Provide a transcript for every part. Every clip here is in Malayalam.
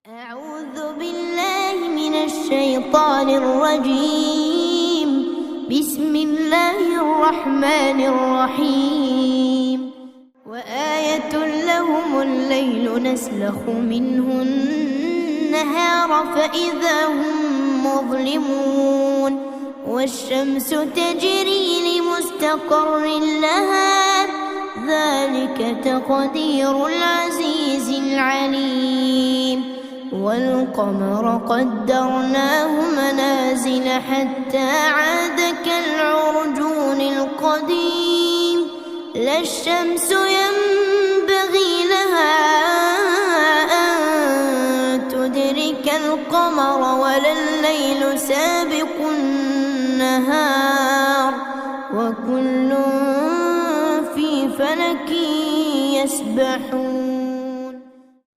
أعوذ بالله من الشيطان الرجيم. بسم الله الرحمن الرحيم. وآية لهم الليل نسلخ منه النهار فإذا هم مظلمون والشمس تجري لمستقر لها ذلك تقدير العزيز العليم. والقمر قدرناه منازل حتى عاد كالعرجون القديم. لا الشمس ينبغي لها أن تدرك القمر ولا الليل سابق النهار وكل في فلك يسبحون.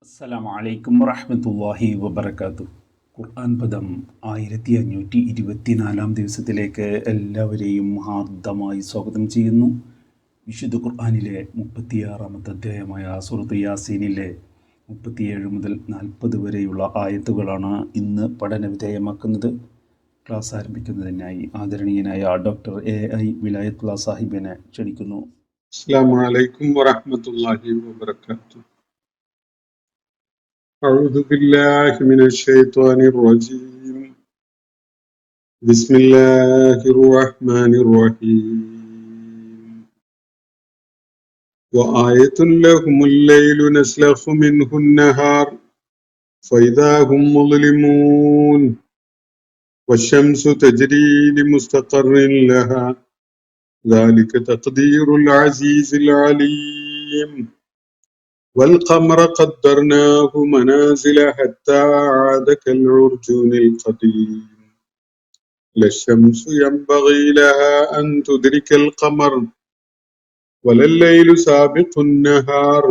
അസ്സലാമു അലൈക്കും വറഹ്മത്തുള്ളാഹി വബറകാതുഹു. ഖുർആൻ പദം 1524 ദിവസത്തിലേക്ക് എല്ലാവരെയും ഹാർദമായി സ്വാഗതം ചെയ്യുന്നു. വിശുദ്ധ ഖുർആനിലെ 36-ാമത്തെ അധ്യായമായ സൂറത്ത് യാസീനിലെ 37 മുതൽ 40 വരെയുള്ള ആയത്തുകളാണ് ഇന്ന് പഠനവിധേയമാക്കുന്നത്. ക്ലാസ് ആരംഭിക്കുന്നതിനായി ആദരണീയനായ ഡോക്ടർ AI വിലായത്തുള്ള സാഹിബിനെ ക്ഷണിക്കുന്നു. അസ്സലാമു അലൈക്കും വറഹ്മത്തുള്ളാഹി വബറകാതുഹു. أعوذ بالله من الشيطان الرجيم. بسم الله الرحمن الرحيم. وآية لهم الليل نسلخ منه النهار فإذا هم مظلمون والشمس تجري لمستقر لها ذلك تقدير العزيز العليم. والقمر قدرناه منازل حتى عاد كالعرجون القديم. لا الشمس ينبغي لها أن تدرك القمر ولا الليل سابق النهار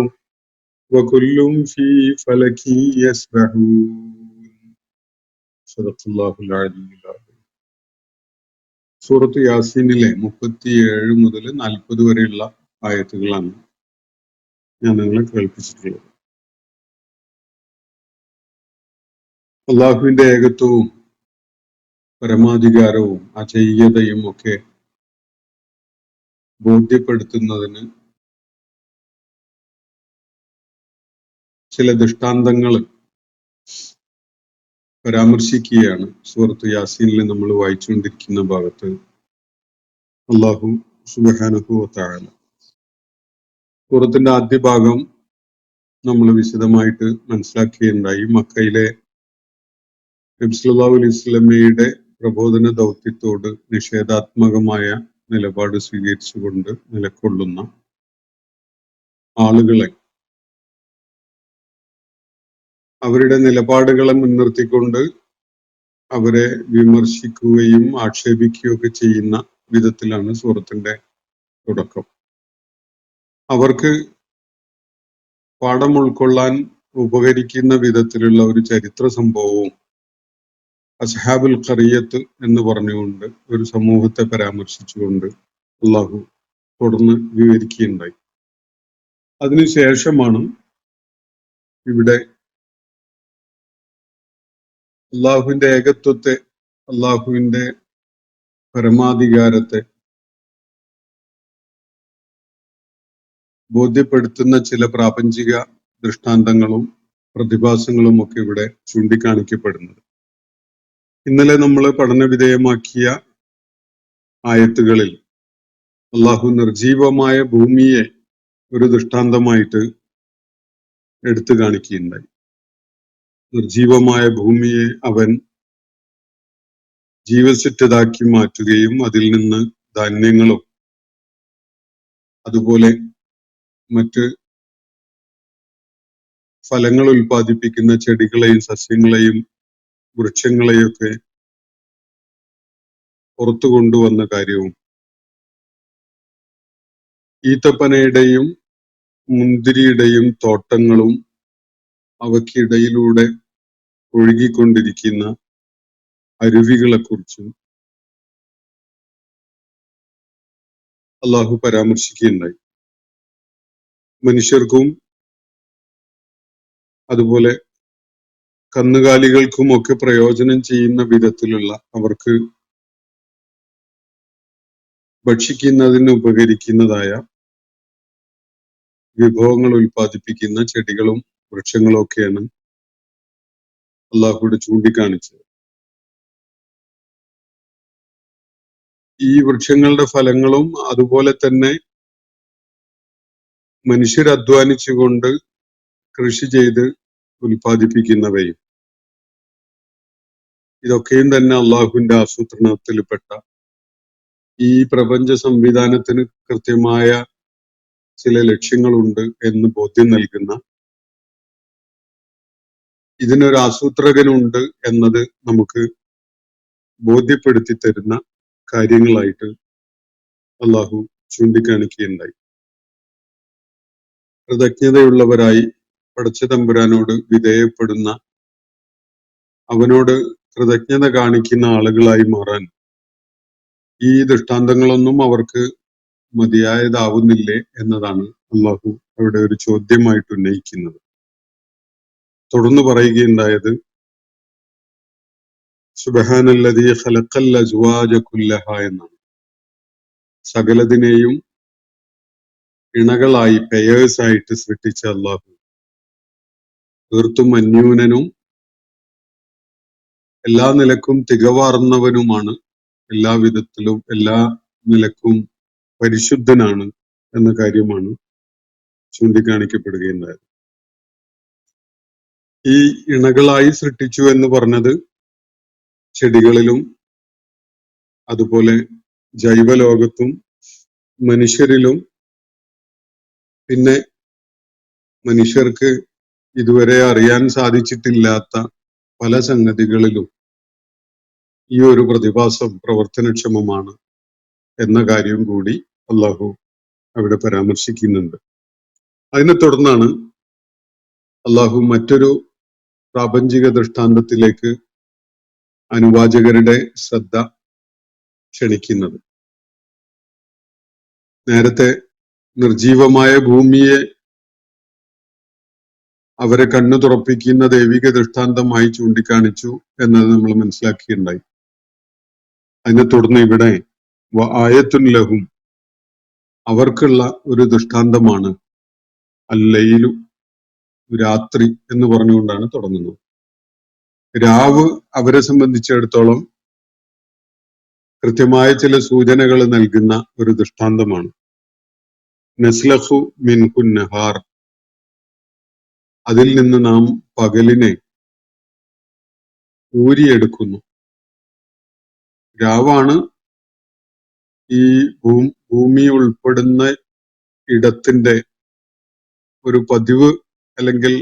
وكل في فلك يسبحون. صدق الله العلي العظيم. സൂറത്ത് യാസീനിലെ 37 മുതൽ 40 വരെയുള്ള ആയത്തുകളാണ് ഞാൻ നിങ്ങളെ കേൾപ്പിച്ചിട്ടുള്ളത്. അള്ളാഹുവിന്റെ ഏകത്വവും പരമാധികാരവും അജയ്യതയും ഒക്കെ ബോധ്യപ്പെടുത്തുന്നതിന് ചില ദൃഷ്ടാന്തങ്ങൾ പരാമർശിക്കുകയാണ് സൂറത്ത് യാസീനിൽ നമ്മൾ വായിച്ചുകൊണ്ടിരിക്കുന്ന ഭാഗത്ത് അള്ളാഹു സുബ്ഹാനഹു വ തആല. സൂറത്തിന്റെ ആദ്യ ഭാഗം നമ്മൾ വിശദമായിട്ട് മനസ്സിലാക്കുകയുണ്ടായി. മക്കയിലെ നബി സല്ലല്ലാഹു അലൈഹി വസല്ലമയുടെ പ്രബോധന ദൗത്യത്തോട് നിഷേധാത്മകമായ നിലപാട് സ്വീകരിച്ചുകൊണ്ട് നിലകൊള്ളുന്ന ആളുകളെ അവരുടെ നിലപാടുകളെ മുൻനിർത്തിക്കൊണ്ട് അവരെ വിമർശിക്കുകയും ആക്ഷേപിക്കുകയൊക്കെ ചെയ്യുന്ന വിധത്തിലാണ് സൂറത്തിന്റെ തുടക്കം. അവർക്ക് പാഠം ഉൾക്കൊള്ളാൻ ഉപകരിക്കുന്ന വിധത്തിലുള്ള ഒരു ചരിത്ര സംഭവവും അസ്ഹാബുൽ ഖറിയത്ത് എന്ന് പറഞ്ഞുകൊണ്ട് ഒരു സമൂഹത്തെ പരാമർശിച്ചുകൊണ്ട് അള്ളാഹു തുടർന്ന് വിവരിക്കുകയുണ്ടായി. അതിനുശേഷമാണ് ഇവിടെ അള്ളാഹുവിന്റെ ഏകത്വത്തെ, അള്ളാഹുവിന്റെ പരമാധികാരത്തെ ബോധ്യപ്പെടുത്തുന്ന ചില പ്രാപഞ്ചിക ദൃഷ്ടാന്തങ്ങളും പ്രതിഭാസങ്ങളും ഒക്കെ ഇവിടെ ചൂണ്ടിക്കാണിക്കപ്പെടുന്നത്. ഇന്നലെ നമ്മൾ പഠനവിധേയമാക്കിയ ആയത്തുകളിൽ അള്ളാഹു നിർജീവമായ ഭൂമിയെ ഒരു ദൃഷ്ടാന്തമായിട്ട് എടുത്തു കാണിക്കുകയുണ്ടായി. നിർജീവമായ ഭൂമിയെ അവൻ ജീവസുറ്റതാക്കി മാറ്റുകയും അതിൽ നിന്ന് ധാന്യങ്ങളും അതുപോലെ മറ്റ് ഫലങ്ങൾ ഉൽപ്പാദിപ്പിക്കുന്ന ചെടികളെയും സസ്യങ്ങളെയും വൃക്ഷങ്ങളെയൊക്കെ പുറത്തു കൊണ്ടുവന്ന കാര്യവും ഈത്തപ്പനയുടെയും മുന്തിരിയുടെയും തോട്ടങ്ങളും അവയ്ക്കിടയിലൂടെ ഒഴുകിക്കൊണ്ടിരിക്കുന്ന അരുവികളെക്കുറിച്ചും അള്ളാഹു പരാമർശിക്കുകയുണ്ടായി. മനുഷ്യർക്കും അതുപോലെ കന്നുകാലികൾക്കുമൊക്കെ പ്രയോജനം ചെയ്യുന്ന വിധത്തിലുള്ള അവർക്ക് ഭക്ഷിക്കുന്നതിന് ഉപകരിക്കുന്നതായ വിഭവങ്ങൾ ഉൽപ്പാദിപ്പിക്കുന്ന ചെടികളും വൃക്ഷങ്ങളും ഒക്കെയാണ് അള്ളാഹുവിടെ ചൂണ്ടിക്കാണിച്ചത്. ഈ വൃക്ഷങ്ങളുടെ ഫലങ്ങളും അതുപോലെ തന്നെ മനുഷ്യരധ്വാനിച്ചുകൊണ്ട് കൃഷി ചെയ്ത് ഉൽപ്പാദിപ്പിക്കുന്നവയും ഇതൊക്കെയും തന്നെ അള്ളാഹുവിന്റെ ആസൂത്രണത്തിൽപ്പെട്ട ഈ പ്രപഞ്ച സംവിധാനത്തിന് കൃത്യമായ ചില ലക്ഷ്യങ്ങളുണ്ട് എന്ന് ബോധ്യം നൽകുന്ന, ഇതിനൊരു ആസൂത്രകനുണ്ട് എന്നത് നമുക്ക് ബോധ്യപ്പെടുത്തി തരുന്ന കാര്യങ്ങളായിട്ട് അള്ളാഹു ചൂണ്ടിക്കാണിക്കുകയുണ്ടായി. കൃതജ്ഞതയുള്ളവരായി പടച്ചതമ്പുരാനോട് വിധേയപ്പെടുന്ന, അവനോട് കൃതജ്ഞത കാണിക്കുന്ന ആളുകളായി മാറാൻ ഈ ദൃഷ്ടാന്തങ്ങളൊന്നും അവർക്ക് മതിയായതാവുന്നില്ലേ എന്നതാണ് അള്ളാഹു അവിടെ ഒരു ചോദ്യമായിട്ട് ഉന്നയിക്കുന്നത്. തുടർന്ന് പറയുകയുണ്ടായത് സുബ്ഹാനല്ലദീ ഖലഖൽ അസ്വാജ കുല്ലഹ എന്നാണ്. സകലതിനെയും ഇണകളായി പെയേഴ്സായിട്ട് സൃഷ്ടിച്ച അള്ളാഹു തീർത്തും അന്യൂനനും എല്ലാ നിലക്കും തികവാർന്നവനുമാണ്, എല്ലാ വിധത്തിലും എല്ലാ നിലക്കും പരിശുദ്ധനാണ് എന്ന കാര്യമാണ് ചൂണ്ടിക്കാണിക്കപ്പെടുകയുണ്ടായത്. ഈ ഇണകളായി സൃഷ്ടിച്ചു എന്ന് പറഞ്ഞത് ചെടികളിലും അതുപോലെ ജൈവലോകത്തും മനുഷ്യരിലും പിന്നെ മനുഷ്യർക്ക് ഇതുവരെ അറിയാൻ സാധിച്ചിട്ടില്ലാത്ത പല സംഗതികളിലും ഈ ഒരു പ്രതിഭാസം പ്രവർത്തനക്ഷമമാണ് എന്ന കാര്യം കൂടി അള്ളാഹു അവിടെ പരാമർശിക്കുന്നുണ്ട്. അതിനെ തുടർന്നാണ് അള്ളാഹു മറ്റൊരു പ്രാപഞ്ചിക ദൃഷ്ടാന്തത്തിലേക്ക് അനുവാചകരുടെ ശ്രദ്ധ ക്ഷണിക്കുന്നത്. നേരത്തെ നിർജീവമായ ഭൂമിയെ അവരെ കണ്ണു തുറപ്പിക്കുന്ന ദൈവിക ദൃഷ്ടാന്തമായി ചൂണ്ടിക്കാണിച്ചു എന്നത് നമ്മൾ മനസ്സിലാക്കിയിട്ടുണ്ടായി. അതിനെ തുടർന്ന് ഇവിടെ ആയത്തുൻ ലഹും, അവർക്കുള്ള ഒരു ദൃഷ്ടാന്തമാണ് അല്ലൈലു, രാത്രി എന്ന് പറഞ്ഞുകൊണ്ടാണ് തുടങ്ങുന്നത്. രാവ് അവരെ സംബന്ധിച്ചിടത്തോളം കൃത്യമായ ചില സൂചനകൾ നൽകുന്ന ഒരു ദൃഷ്ടാന്തമാണ്. നസ്ലഖു മിൻഹു നഹാർ, അതിൽ നിന്ന് നാം പകലിനെ ഊരിയെടുക്കുന്നു. രാവാണ് ഈ ഭൂമി ഉൾപ്പെടുന്ന ഇടത്തിന്റെ ഒരു പതിവ് അല്ലെങ്കിൽ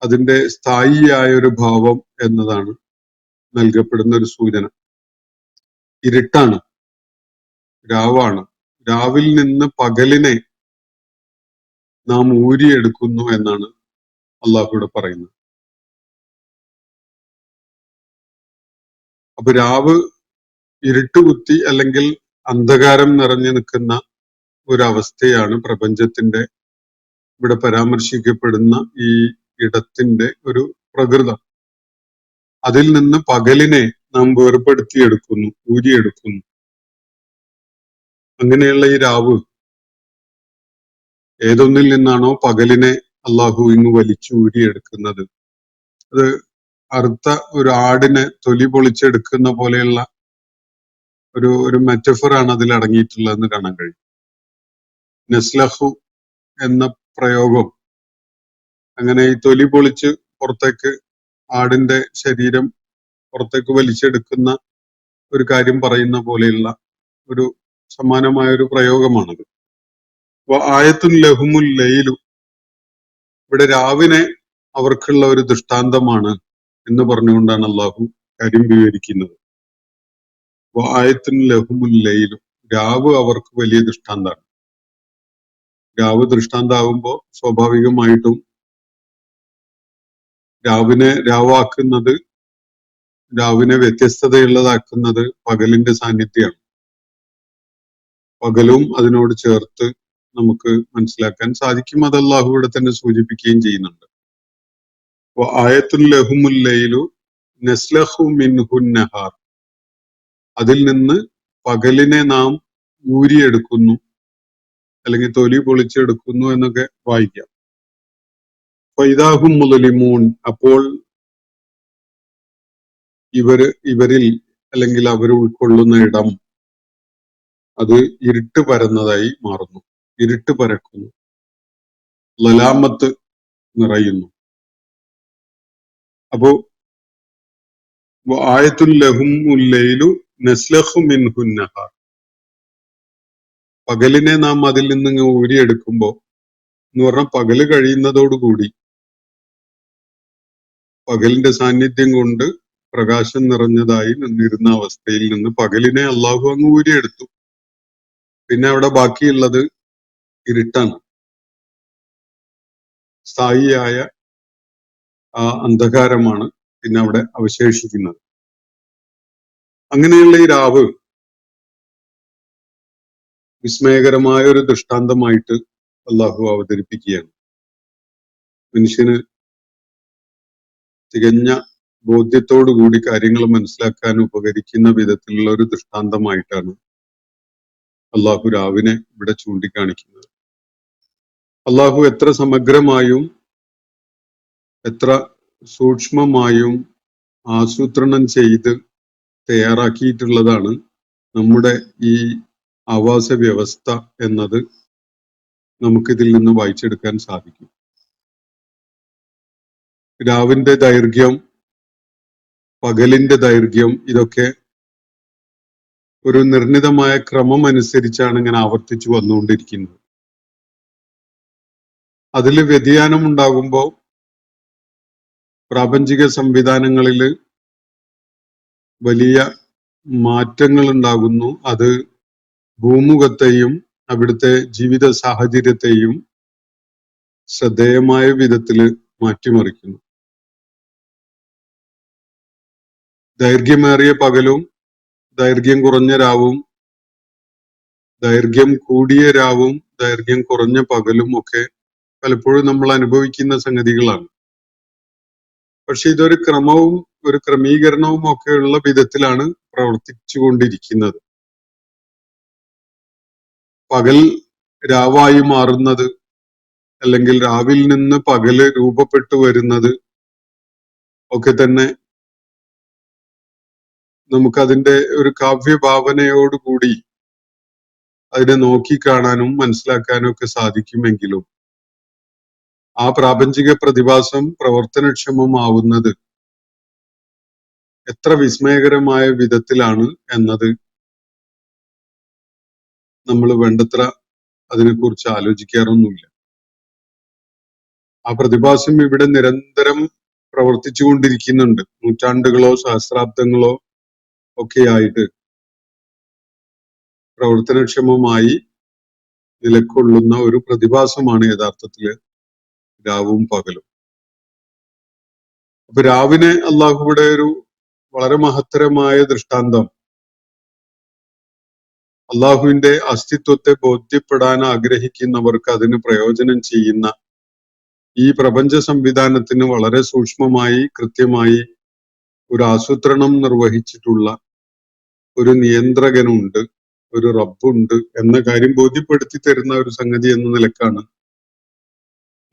അതിന്റെ സ്ഥായിയായ ഒരു ഭാവം എന്നതാണ് നൽകപ്പെടുന്ന ഒരു സൂചന. ഇരുട്ടാണ്, രാവാണ്. രാവിൽ നിന്ന് പകലിനെ നാം ഊരിയെടുക്കുന്നു എന്നാണ് അള്ളാഹുവിടെ പറയുന്നത്. അപ്പൊ രാവ് ഇരുട്ടുകുത്തി അല്ലെങ്കിൽ അന്ധകാരം നിറഞ്ഞു നിൽക്കുന്ന ഒരവസ്ഥയാണ് പ്രപഞ്ചത്തിന്റെ ഇവിടെ പരാമർശിക്കപ്പെടുന്ന ഈ ഇടത്തിന്റെ ഒരു പ്രകൃതം. അതിൽ നിന്ന് പകലിനെ നാം വേർപെടുത്തിയെടുക്കുന്നു, ഊരിയെടുക്കുന്നു. അങ്ങനെയുള്ള ഈ രാവ് ഏതൊന്നിൽ നിന്നാണോ പകലിനെ അള്ളാഹു ഇങ്ങ് വലിച്ചു ഊരിയെടുക്കുന്നത്, അത് അറുത്ത ഒരു ആടിനെ തൊലി പൊളിച്ചെടുക്കുന്ന പോലെയുള്ള ഒരു മെറ്റഫറാണ് അതിൽ അടങ്ങിയിട്ടുള്ളതെന്ന് കാണാൻ കഴിയും. നസ്ലഹു എന്ന പ്രയോഗം അങ്ങനെ ഈ തൊലി പൊളിച്ച് പുറത്തേക്ക് ആടിന്റെ ശരീരം പുറത്തേക്ക് വലിച്ചെടുക്കുന്ന ഒരു കാര്യം പറയുന്ന പോലെയുള്ള ഒരു സമാനമായ ഒരു പ്രയോഗമാണത്. ആയത്തുൻ ലഹുമുൽ ലൈലു, ഇവിടെ രാവിനെ അവർക്കുള്ള ഒരു ദൃഷ്ടാന്തമാണ് എന്ന് പറഞ്ഞുകൊണ്ടാണ് അള്ളാഹു കാര്യം വിവരിക്കുന്നത്. ആയത്തുൻ ലഹുമുൽ ലൈലു, രാവ് അവർക്ക് വലിയ ദൃഷ്ടാന്താണ്. രാവ് ദൃഷ്ടാന്താവുമ്പോൾ സ്വാഭാവികമായിട്ടും രാവാക്കുന്നത്, രാവിനെ വ്യത്യസ്തതയുള്ളതാക്കുന്നത് പകലിന്റെ സാന്നിധ്യമാണ്. പകലും അതിനോട് ചേർത്ത് നമുക്ക് മനസ്സിലാക്കാൻ സാധിക്കും. അത് അല്ലാഹു ഇവിടെ തന്നെ സൂചിപ്പിക്കുകയും ചെയ്യുന്നുണ്ട്. ആയത്തുൽ ലഹുമുൽ ലൈലു നസ്ലഖു മിൻഹുൻ നഹാർ, അതിൽ നിന്ന് പകലിനെ നാം ഊരിയെടുക്കുന്നു അല്ലെങ്കിൽ തൊലി പൊളിച്ചെടുക്കുന്നു എന്നൊക്കെ വായിക്കാം. ഫൈദാഹും മുദലിമൂൻ, അപ്പോൾ ഇവരിൽ അല്ലെങ്കിൽ അവർ ഉൾക്കൊള്ളുന്ന ഇടം അത് ഇരുട്ട് പരന്നതായി മാറുന്നു, ഇരുട്ട് പരക്കുന്നു, ലലാമത്ത് നിറയുന്നു. അപ്പോ ആയത്തുൽ ലഹുമുൽ ലൈലു നസ്ലഖു മിൻഹുൻ നഹാർ, പകലിനെ നാം അതിൽ നിന്ന് ഊരിയെടുക്കുമ്പോ എന്ന് പറഞ്ഞാൽ പകല് കഴിയുന്നതോടുകൂടി പകലിന്റെ സാന്നിധ്യം കൊണ്ട് പ്രകാശം നിറഞ്ഞതായി നിന്നിരുന്ന അവസ്ഥയിൽ നിന്ന് പകലിനെ അള്ളാഹു അങ്ങ് ഊരിയെടുത്തു. പിന്നെ അവിടെ ബാക്കിയുള്ളത് ഇരുട്ടാണ്, സ്ഥായിയായ ആ അന്ധകാരമാണ് പിന്നെ അവിടെ അവശേഷിക്കുന്നത്. അങ്ങനെയുള്ള ഈ രാവ് വിസ്മയകരമായ ഒരു ദൃഷ്ടാന്തമായിട്ട് അള്ളാഹു അവതരിപ്പിക്കുകയാണ്. മനുഷ്യന് തികഞ്ഞ ബോധ്യത്തോടുകൂടി കാര്യങ്ങൾ മനസ്സിലാക്കാൻ ഉപകരിക്കുന്ന വിധത്തിലുള്ള ഒരു ദൃഷ്ടാന്തമായിട്ടാണ് അള്ളാഹു രാവിനെ ഇവിടെ ചൂണ്ടിക്കാണിക്കുന്നത്. അള്ളാഹു എത്ര സമഗ്രമായും എത്ര സൂക്ഷ്മമായും ആസൂത്രണം ചെയ്ത് തയ്യാറാക്കിയിട്ടുള്ളതാണ് നമ്മുടെ ഈ ആവാസ വ്യവസ്ഥ എന്നത് നമുക്കിതിൽ നിന്ന് വായിച്ചെടുക്കാൻ സാധിക്കും. രാവിന്റെ ദൈർഘ്യം, പകലിന്റെ ദൈർഘ്യം, ഇതൊക്കെ ഒരു നിർണിതമായ ക്രമം അനുസരിച്ചാണ് ഇങ്ങനെ ആവർത്തിച്ചു വന്നുകൊണ്ടിരിക്കുന്നത്. അതിൽ വ്യതിയാനം ഉണ്ടാകുമ്പോൾ പ്രാപഞ്ചിക സംവിധാനങ്ങളിൽ വലിയ മാറ്റങ്ങൾ ഉണ്ടാകുന്നു. അത് ഭൂമുഖത്തെയും അവിടുത്തെ ജീവിത സാഹചര്യത്തെയും ശ്രദ്ധേയമായ വിധത്തിൽ മാറ്റിമറിക്കുന്നു. ദൈർഘ്യമേറിയ പകലും ദൈർഘ്യം കുറഞ്ഞ രാവും, ദൈർഘ്യം കൂടിയ രാവും ദൈർഘ്യം കുറഞ്ഞ പകലും ഒക്കെ പലപ്പോഴും നമ്മൾ അനുഭവിക്കുന്ന സംഗതികളാണ്. പക്ഷെ ഇതൊരു ക്രമവും ഒരു ക്രമീകരണവും ഒക്കെയുള്ള വിധത്തിലാണ് പ്രവർത്തിച്ചു കൊണ്ടിരിക്കുന്നത്. പകൽ രാവായി മാറുന്നത് അല്ലെങ്കിൽ രാവിൽ നിന്ന് പകല് രൂപപ്പെട്ടു വരുന്നത് ഒക്കെ തന്നെ നമുക്കതിന്റെ ഒരു കാവ്യഭാവനയോടുകൂടി അതിനെ നോക്കിക്കാണാനും മനസ്സിലാക്കാനും ഒക്കെ സാധിക്കുമെങ്കിലും ആ പ്രാപഞ്ചിക പ്രതിഭാസം പ്രവർത്തനക്ഷമമാവുന്നത് എത്ര വിസ്മയകരമായ വിധത്തിലാണ് എന്നത് നമ്മൾ വേണ്ടത്ര അതിനെക്കുറിച്ച് ആലോചിക്കാറൊന്നുമില്ല. ആ പ്രതിഭാസം ഇവിടെ നിരന്തരം പ്രവർത്തിച്ചു കൊണ്ടിരിക്കുന്നുണ്ട്. നൂറ്റാണ്ടുകളോ സഹസ്രാബ്ദങ്ങളോ ഒക്കെയായിട്ട് പ്രവർത്തനക്ഷമമായി നിലകൊള്ളുന്ന ഒരു പ്രതിഭാസമാണ് യഥാർത്ഥത്തില് രാവും പകലും. അപ്പൊ രാവിനെ അള്ളാഹുവിടെ ഒരു വളരെ മഹത്തരമായ ദൃഷ്ടാന്തം, അള്ളാഹുവിന്റെ അസ്തിത്വത്തെ ബോധ്യപ്പെടാൻ ആഗ്രഹിക്കുന്നവർക്ക് അതിന് പ്രയോജനം ചെയ്യുന്ന ഈ പ്രപഞ്ച സംവിധാനത്തിന് വളരെ സൂക്ഷ്മമായി കൃത്യമായി ഒരു ആസൂത്രണം നിർവഹിച്ചിട്ടുള്ള ഒരു നിയന്ത്രകനുണ്ട്, ഒരു റബ്ബുണ്ട് എന്ന കാര്യം ബോധ്യപ്പെടുത്തി തരുന്ന ഒരു സംഗതി എന്ന നിലക്കാണ്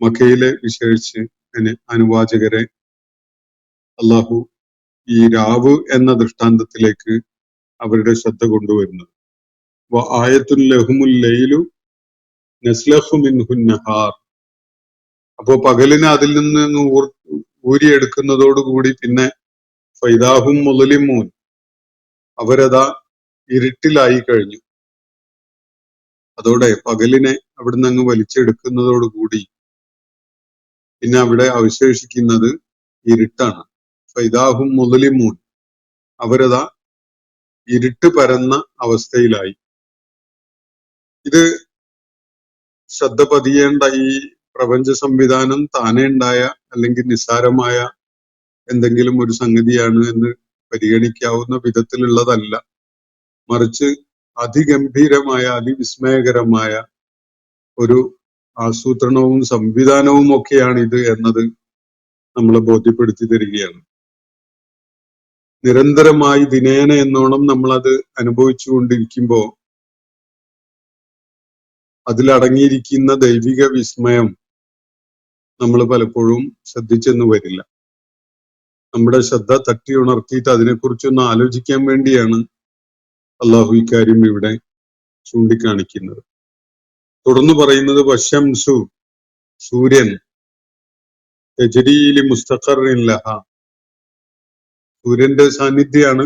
മക്കയിലെ വിശേഷിച്ച് അനുവാചകരെ അള്ളാഹു ഈ രാവ് എന്ന ദൃഷ്ടാന്തത്തിലേക്ക് അവരുടെ ശ്രദ്ധ കൊണ്ടുവരുന്നത്. ആയത്തുൽ ലഹുമുൽ ലൈലു നസ്ലഖു മിൻഹുൻ നഹാർ, അപ്പോ പകലിനെ അതിൽ നിന്ന് ഊരിയെടുക്കുന്നതോടുകൂടി പിന്നെ ഫൈദാഹും മുദലിമൂൻ, അവരതാ ഇരുട്ടിലായി കഴിഞ്ഞു. അതോടെ പകലിനെ അവിടുന്ന് അങ്ങ് വലിച്ചെടുക്കുന്നതോടുകൂടി പിന്നെ അവിടെ അവശേഷിക്കുന്നത് ഇരുട്ടാണ്. ഫൈദാഹും മുദലിമൂൻ, അവരതാ ഇരുട്ട് പരന്ന അവസ്ഥയിലായി. ഇത് ശ്രദ്ധ പതിയേണ്ട ഈ പ്രപഞ്ച സംവിധാനം താനേ ഉണ്ടായ അല്ലെങ്കിൽ നിസ്സാരമായ എന്തെങ്കിലും ഒരു സംഗതിയാണ് എന്ന് പരിഗണിക്കാവുന്ന വിധത്തിലുള്ളതല്ല, മറിച്ച് അതിഗംഭീരമായ അതിവിസ്മയകരമായ ഒരു ആസൂത്രണവും സംവിധാനവും ഒക്കെയാണ് ഇത് എന്നത് നമ്മളെ ബോധ്യപ്പെടുത്തി തരികയാണ്. നിരന്തരമായി ദിനേന എന്നോണം നമ്മളത് അനുഭവിച്ചുകൊണ്ടിരിക്കുമ്പോൾ അതിലടങ്ങിയിരിക്കുന്ന ദൈവിക വിസ്മയം നമ്മൾ പലപ്പോഴും ശ്രദ്ധിച്ചെന്ന് വരില്ല. നമ്മുടെ ശ്രദ്ധ തട്ടി ഉണർത്തിയിട്ട് അതിനെക്കുറിച്ചൊന്ന് ആലോചിക്കാൻ വേണ്ടിയാണ് അള്ളാഹു ഇക്കാര്യം ഇവിടെ ചൂണ്ടിക്കാണിക്കുന്നത്. തുടർന്ന് പറയുന്നത് വശംസു, സൂര്യൻ, തജ്രീലി മുസ്തഖറിൻ ലഹ, സൂര്യന്റെ സാന്നിധ്യമാണ്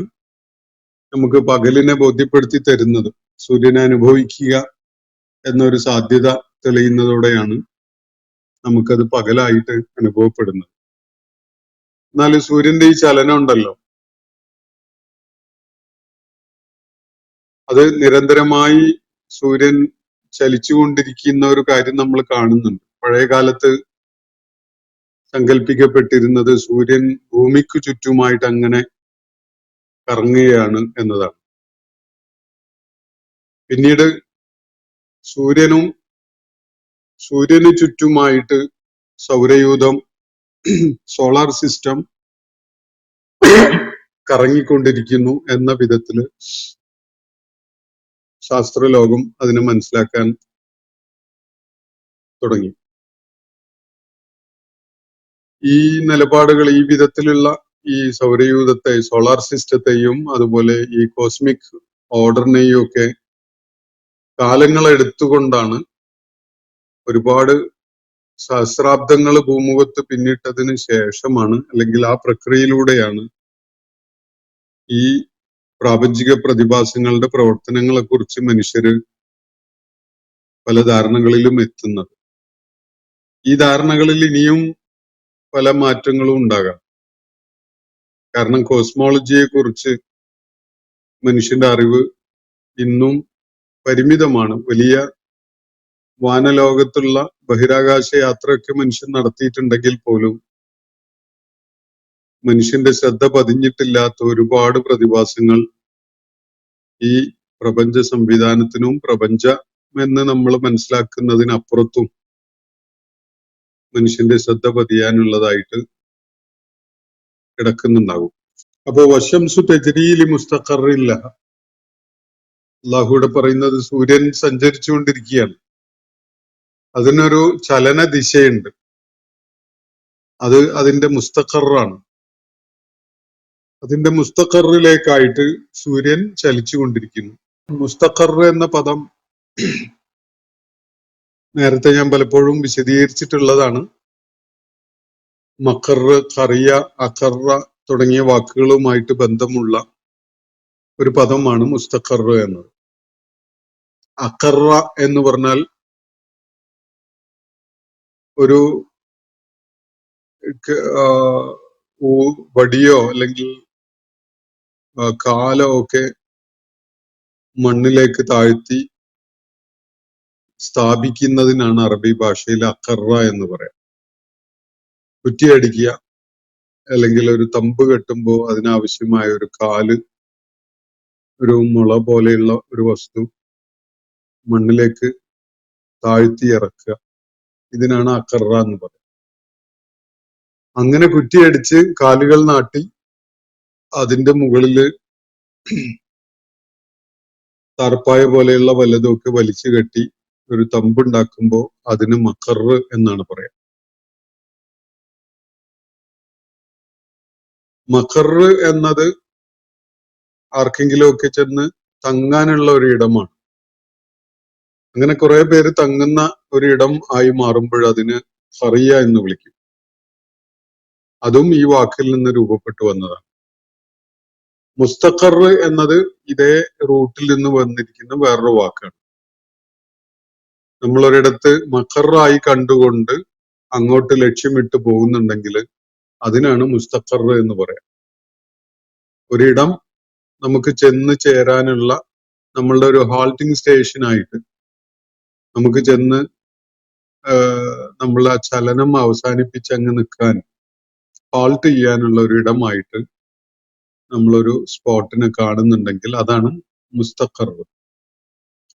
നമുക്ക് പകലിനെ ബോധ്യപ്പെടുത്തി തരുന്നത്. സൂര്യനെ അനുഭവിക്കുക എന്നൊരു സാധ്യത തെളിയുന്നതോടെയാണ് നമുക്കത് പകലായിട്ട് അനുഭവപ്പെടുന്നത്. എന്നാൽ സൂര്യന്റെ ഈ ചലനം ഉണ്ടല്ലോ, അത് നിരന്തരമായി സൂര്യൻ ചലിച്ചുകൊണ്ടിരിക്കുന്ന ഒരു കാര്യം നമ്മൾ കാണുന്നുണ്ട്. പഴയ കാലത്ത് സങ്കല്പിക്കപ്പെട്ടിരുന്നത് സൂര്യൻ ഭൂമിക്ക് ചുറ്റുമായിട്ട് അങ്ങനെ കറങ്ങുകയാണ് എന്നതാണ്. പിന്നീട് സൂര്യന് ചുറ്റുമായിട്ട് സൗരയൂഥം, സോളാർ സിസ്റ്റം കറങ്ങിക്കൊണ്ടിരിക്കുന്നു എന്ന വിധത്തില് ശാസ്ത്രലോകം അതിനെ മനസ്സിലാക്കാൻ തുടങ്ങി. ഈ നിലപാടുകൾ, ഈ വിധത്തിലുള്ള ഈ സൗരയൂഥത്തെ, സോളാർ സിസ്റ്റത്തെയും അതുപോലെ ഈ കോസ്മിക് ഓർഡറിനെയും ഒക്കെ കാലങ്ങൾ എടുത്തുകൊണ്ടാണ്, ഒരുപാട് സഹസ്രാബ്ദങ്ങൾ ഭൂമുഖത്ത് പിന്നിട്ടതിന് ശേഷമാണ്, അല്ലെങ്കിൽ ആ പ്രക്രിയയിലൂടെയാണ് ഈ പ്രാപഞ്ചിക പ്രതിഭാസങ്ങളുടെ പ്രവർത്തനങ്ങളെ കുറിച്ച് മനുഷ്യര് പല ധാരണകളിലും എത്തുന്നത്. ഈ ധാരണകളിൽ ഇനിയും പല മാറ്റങ്ങളും ഉണ്ടാകാം. കാരണം കോസ്മോളജിയെ കുറിച്ച് മനുഷ്യന്റെ അറിവ് ഇന്നും പരിമിതമാണ്. വലിയ വാനലോകത്തുള്ള ബഹിരാകാശ യാത്രയൊക്കെ മനുഷ്യൻ നടത്തിയിട്ടുണ്ടെങ്കിൽ പോലും മനുഷ്യന്റെ ശ്രദ്ധ പതിഞ്ഞിട്ടില്ലാത്ത ഒരുപാട് പ്രതിഭാസങ്ങൾ ഈ പ്രപഞ്ച സംവിധാനത്തിനും പ്രപഞ്ചമെന്ന് നമ്മൾ മനസ്സിലാക്കുന്നതിനപ്പുറത്തും മനുഷ്യന്റെ ശ്രദ്ധ പതിയാനുള്ളതായിട്ട് കിടക്കുന്നുണ്ടാകും. അപ്പോ വശംസു തജ്രീലി മുസ്തഖറിൻ ലഹ, അള്ളാഹുവിടെ പറയുന്നത് സൂര്യൻ സഞ്ചരിച്ചുകൊണ്ടിരിക്കുകയാണ്, അതിനൊരു ചലന ദിശയുണ്ട്, അത് അതിന്റെ മുസ്തഖറാണ്. അതിന്റെ മുസ്തഖറിലേക്കായിട്ട് സൂര്യൻ ചലിച്ചുകൊണ്ടിരിക്കുന്നു. മുസ്തഖർ എന്ന പദം നേരത്തെ ഞാൻ പലപ്പോഴും വിശദീകരിച്ചിട്ടുള്ളതാണ്. മഖർ, ഖറിയ, അഖറ തുടങ്ങിയ വാക്കുകളുമായിട്ട് ബന്ധമുള്ള ഒരു പദമാണ് മുസ്തഖർ എന്നത്. അഖറ എന്ന് പറഞ്ഞാൽ ഒരു വടിയോ അല്ലെങ്കിൽ കാലോ ഒക്കെ മണ്ണിലേക്ക് താഴ്ത്തി സ്ഥാപിക്കുന്നതിനാണ് അറബി ഭാഷയിൽ അഖറ എന്ന് പറയാം. കുറ്റിയടിക്കുക, അല്ലെങ്കിൽ ഒരു തമ്പ് കെട്ടുമ്പോൾ അതിനാവശ്യമായ ഒരു കാല്, ഒരു മുള പോലെയുള്ള ഒരു വസ്തു മണ്ണിലേക്ക് താഴ്ത്തി ഇറക്കുക, ഇതിനാണ് അഖറ എന്ന് പറയുന്നത്. അങ്ങനെ കുറ്റിയടിച്ച് കാലുകൾ നാട്ടി അതിന്റെ മുകളില് താർപ്പായ പോലെയുള്ള വല്ലതുമൊക്കെ വലിച്ചു കെട്ടി ഒരു തമ്പുണ്ടാക്കുമ്പോൾ അതിന് മഖർ എന്നാണ് പറയാ. മഖർ എന്നത് ആർക്കെങ്കിലും ഒക്കെ ചെന്ന് തങ്ങാനുള്ള ഒരു ഇടമാണ്. അങ്ങനെ കുറെ പേര് തങ്ങുന്ന ഒരു ഇടം ആയി മാറുമ്പോൾ അതിന് ഖറിയ എന്ന് വിളിക്കും. അതും ഈ വാക്കിൽ നിന്ന് രൂപപ്പെട്ടു വന്നതാണ്. മുസ്തഖർ എന്നത് ഇതേ റൂട്ടിൽ നിന്ന് വന്നിരിക്കുന്ന വേറൊരു വാക്കാണ്. നമ്മളൊരിടത്ത് മഖറായി കണ്ടുകൊണ്ട് അങ്ങോട്ട് ലക്ഷ്യമിട്ട് പോകുന്നുണ്ടെങ്കിൽ അതിനാണ് മുസ്തഖർ എന്ന് പറയാം. ഒരിടം നമുക്ക് ചെന്ന് ചേരാനുള്ള നമ്മളുടെ ഒരു ഹാൾട്ടിംഗ് സ്റ്റേഷനായിട്ട്, നമുക്ക് ചെന്ന് നമ്മൾ ആ ചലനം അവസാനിപ്പിച്ച് അങ്ങ് നിൽക്കാൻ, ഹാൾട്ട് ചെയ്യാനുള്ള ഒരു ഇടമായിട്ട് നമ്മളൊരു സ്പോട്ടിനെ കാണുന്നുണ്ടെങ്കിൽ അതാണ് മുസ്തഖർ.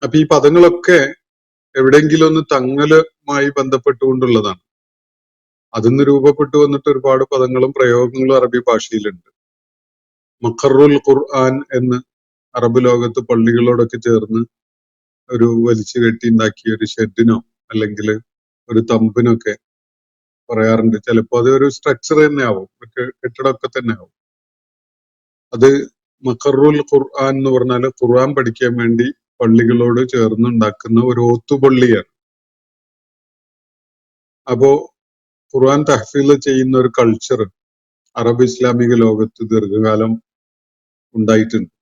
അപ്പൊ ഈ പദങ്ങളൊക്കെ എവിടെയെങ്കിലും ഒന്ന് തങ്ങലുമായി ബന്ധപ്പെട്ടുകൊണ്ടുള്ളതാണ്. അതിന്ന് രൂപപ്പെട്ടു വന്നിട്ട് ഒരുപാട് പദങ്ങളും പ്രയോഗങ്ങളും അറബി ഭാഷയിലുണ്ട്. മഖറുൽ ഖുർആൻ എന്ന് അറബ് ലോകത്ത് പള്ളികളോടൊക്കെ ചേർന്ന് ഒരു വലിച്ചു കെട്ടി ഉണ്ടാക്കിയ ഒരു ഷെഡിനോ അല്ലെങ്കിൽ ഒരു തമ്പിനൊക്കെ പറയാറുണ്ട്. ചിലപ്പോൾ അത് ഒരു സ്ട്രക്ചർ തന്നെ ആവും, കെട്ടിടമൊക്കെ തന്നെ ആവും. അത് മഖറുൽ ഖുർആൻ എന്ന് പറഞ്ഞാൽ ഖുർആൻ പഠിക്കാൻ വേണ്ടി പള്ളികളോട് ചേർന്ന് ഉണ്ടാക്കുന്ന ഒരു ഓത്തുപള്ളിയാണ്. അപ്പോ ഖുർആൻ തഹ്ഫീൽ ചെയ്യുന്ന ഒരു കൾച്ചർ അറബ് ഇസ്ലാമിക ലോകത്ത് ദീർഘകാലം ഉണ്ടായിട്ടുണ്ട്.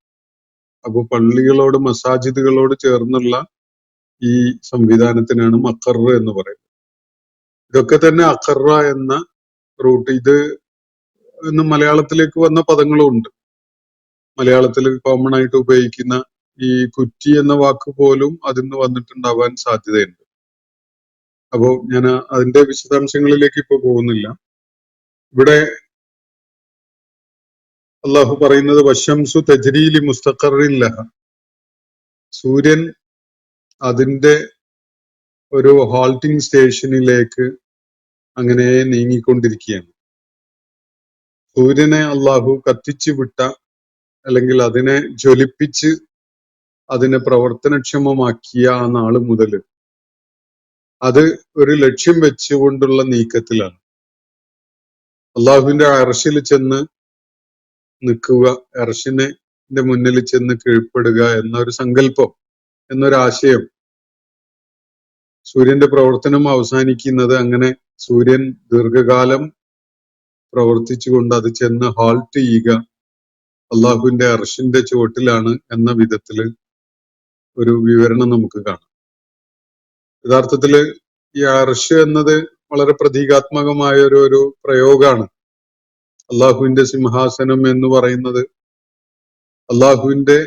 അപ്പോൾ പള്ളികളോട് മസാജിദുകളോട് ചേർന്നുള്ള ഈ സംവിധാനത്തിനാണ് മഖർ എന്ന് പറയുന്നത്. ഇതൊക്കെ തന്നെ അഖറ എന്ന റൂട്ട്, ഇത് ഇന്ന് മലയാളത്തിലേക്ക് വന്ന പദങ്ങളും ഉണ്ട്. മലയാളത്തിൽ കോമൺ ആയിട്ട് ഉപയോഗിക്കുന്ന ഈ കുറ്റി എന്ന വാക്ക് പോലും അതിന്ന് വന്നിട്ടുണ്ടാവാൻ സാധ്യതയുണ്ട്. അപ്പോ ഞാൻ അതിന്റെ വിശദാംശങ്ങളിലേക്ക് ഇപ്പൊ പോകുന്നില്ല. ഇവിടെ അള്ളാഹു പറയുന്നത് വശംസു തജ്രീലി മുസ്തഖറിൻ ലഹ, സൂര്യൻ അതിന്റെ ഒരു ഹോൾട്ടിംഗ് സ്റ്റേഷനിലേക്ക് അങ്ങനെ നീങ്ങിക്കൊണ്ടിരിക്കുകയാണ്. സൂര്യനെ അള്ളാഹു കത്തിച്ചു വിട്ട അല്ലെങ്കിൽ അതിനെ ജ്വലിപ്പിച്ച് അതിനെ പ്രവർത്തനക്ഷമമാക്കിയ ആ നാള് മുതൽ അത് ഒരു ലക്ഷ്യം വെച്ചുകൊണ്ടുള്ള നീക്കത്തിലാണ്. അള്ളാഹുവിന്റെ അർശിൽ ചെന്ന് നിൽക്കുക, അർശിന്റെ മുന്നിൽ ചെന്ന് കീഴ്പ്പെടുക എന്നൊരു സങ്കല്പം, എന്നൊരാശയം. സൂര്യന്റെ പ്രവർത്തനം അവസാനിക്കുന്നത് അങ്ങനെ സൂര്യൻ ദീർഘകാലം പ്രവർത്തിച്ചുകൊണ്ട് അത് ചെന്ന് ഹാൾട്ട് ചെയ്യുക അള്ളാഹുവിന്റെ അർശിന്റെ ചുവട്ടിലാണ് എന്ന വിധത്തില് ഒരു വിവരണം നമുക്ക് കാണാം. യഥാർത്ഥത്തില് ഈ അർശ് എന്നത് വളരെ പ്രതീകാത്മകമായ ഒരു പ്രയോഗമാണ്. അള്ളാഹുവിന്റെ സിംഹാസനം എന്ന് പറയുന്നത് അള്ളാഹുവിന്റെ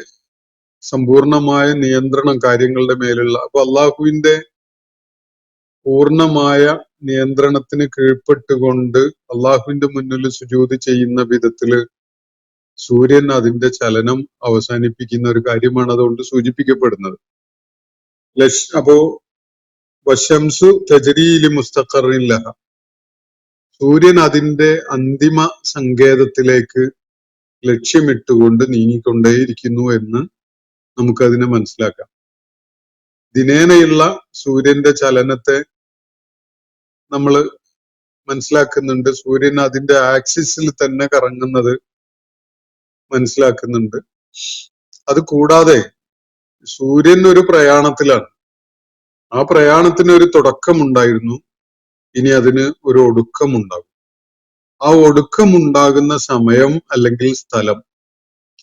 സമ്പൂർണമായ നിയന്ത്രണം കാര്യങ്ങളുടെ മേലുള്ള, അപ്പൊ അള്ളാഹുവിന്റെ പൂർണമായ നിയന്ത്രണത്തിന് കീഴ്പ്പെട്ടുകൊണ്ട് അള്ളാഹുവിന്റെ മുന്നിൽ സുജൂദ് ചെയ്യുന്ന വിധത്തില് സൂര്യൻ അതിന്റെ ചലനം അവസാനിപ്പിക്കുന്ന ഒരു കാര്യമാണ് അതുകൊണ്ട് സൂചിപ്പിക്കപ്പെടുന്നത്. അപ്പോ വശംസു തജ്രീലി മുസ്തഖറിൻ ലഹ, സൂര്യൻ അതിന്റെ അന്തിമ സങ്കേതത്തിലേക്ക് ലക്ഷ്യമിട്ടുകൊണ്ട് നീങ്ങിക്കൊണ്ടേയിരിക്കുന്നു എന്ന് നമുക്കതിനെ മനസ്സിലാക്കാം. ദിനേനയുള്ള സൂര്യന്റെ ചലനത്തെ നമ്മൾ മനസ്സിലാക്കുന്നുണ്ട്. സൂര്യൻ അതിന്റെ ആക്സിസിൽ തന്നെ കറങ്ങുന്നത് മനസ്സിലാക്കുന്നുണ്ട്. അത് കൂടാതെ സൂര്യൻ ഒരു പ്രയാണത്തിലാണ്. ആ പ്രയാണത്തിന് ഒരു തുടക്കമുണ്ടായിരുന്നു, ഇനി അതിന് ഒരു ഒടുക്കമുണ്ടാകും. ആ ഒടുക്കമുണ്ടാകുന്ന സമയം അല്ലെങ്കിൽ സ്ഥലം,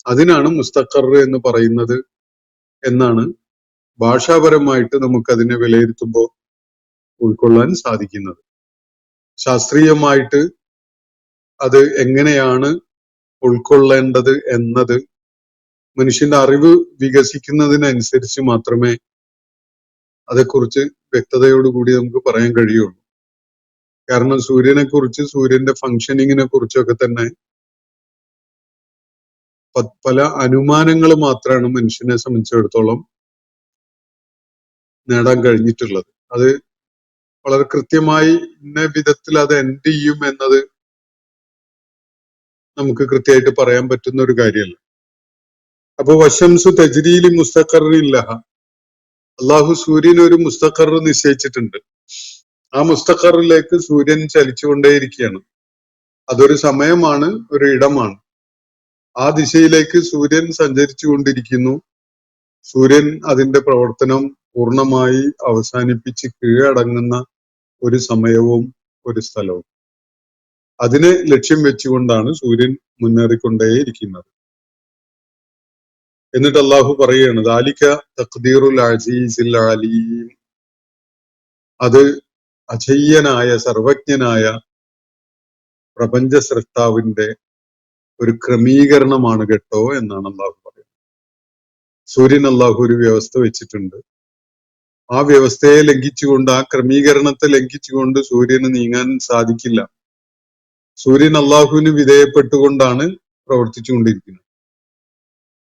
അതിനാണ് മുസ്തഖർ എന്ന് പറയുന്നത് എന്നാണ് ഭാഷാപരമായിട്ട് നമുക്കതിനെ വിലയിരുത്തുമ്പോൾ ഉൾക്കൊള്ളാൻ സാധിക്കുന്നത്. ശാസ്ത്രീയമായിട്ട് അത് എങ്ങനെയാണ് ഉൾക്കൊള്ളേണ്ടത് എന്നത് മനുഷ്യന്റെ അറിവ് വികസിക്കുന്നതിനനുസരിച്ച് മാത്രമേ അതേക്കുറിച്ച് വ്യക്തതയോടുകൂടി നമുക്ക് പറയാൻ കഴിയുള്ളൂ. കാരണം സൂര്യനെ കുറിച്ച്, സൂര്യന്റെ ഫങ്ഷനിങ്ങിനെ കുറിച്ചൊക്കെ തന്നെ പല അനുമാനങ്ങൾ മാത്രമാണ് മനുഷ്യനെ സംബന്ധിച്ചിടത്തോളം നേടാൻ കഴിഞ്ഞിട്ടുള്ളത്. അത് വളരെ കൃത്യമായി ഇന്ന വിധത്തിൽ അത് എൻഡ് ചെയ്യും എന്നത് നമുക്ക് കൃത്യമായിട്ട് പറയാൻ പറ്റുന്ന ഒരു കാര്യമല്ല. അപ്പൊ വശംസു തജ്രീലി മുസ്തഖറിൻ ലഹ, അള്ളാഹു സൂര്യൻ ഒരു മുസ്തഖർ നിശ്ചയിച്ചിട്ടുണ്ട്. ആ മുസ്തഖറിലേക്ക് സൂര്യൻ ചലിച്ചുകൊണ്ടേയിരിക്കുകയാണ്. അതൊരു സമയമാണ്, ഒരു ഇടമാണ്. ആ ദിശയിലേക്ക് സൂര്യൻ സഞ്ചരിച്ചു കൊണ്ടിരിക്കുന്നു. സൂര്യൻ അതിന്റെ പ്രവർത്തനം പൂർണ്ണമായി അവസാനിപ്പിച്ച് കീഴടങ്ങുന്ന ഒരു സമയവും ഒരു സ്ഥലവും, അതിനെ ലക്ഷ്യം വെച്ചുകൊണ്ടാണ് സൂര്യൻ മുന്നേറിക്കൊണ്ടേയിരിക്കുന്നത്. എന്നിട്ട് അള്ളാഹു പറയുകയാണ് ദാലിക തഖ്ദീറുൽ അസീസിൽ അലീം, അത് അജയ്യനായ സർവജ്ഞനായ പ്രപഞ്ച സൃഷ്ടാവിന്റെ ഒരു ക്രമീകരണമാണ് കേട്ടോ എന്നാണ് അള്ളാഹു പറയുന്നത്. സൂര്യൻ അള്ളാഹു ഒരു വ്യവസ്ഥ വെച്ചിട്ടുണ്ട്. ആ വ്യവസ്ഥയെ ലംഘിച്ചുകൊണ്ട്, ആ ക്രമീകരണത്തെ ലംഘിച്ചുകൊണ്ട് സൂര്യന് നീങ്ങാൻ സാധിക്കില്ല. സൂര്യൻ അള്ളാഹുവിന് വിധേയപ്പെട്ടുകൊണ്ടാണ് പ്രവർത്തിച്ചുകൊണ്ടിരിക്കുന്നത്.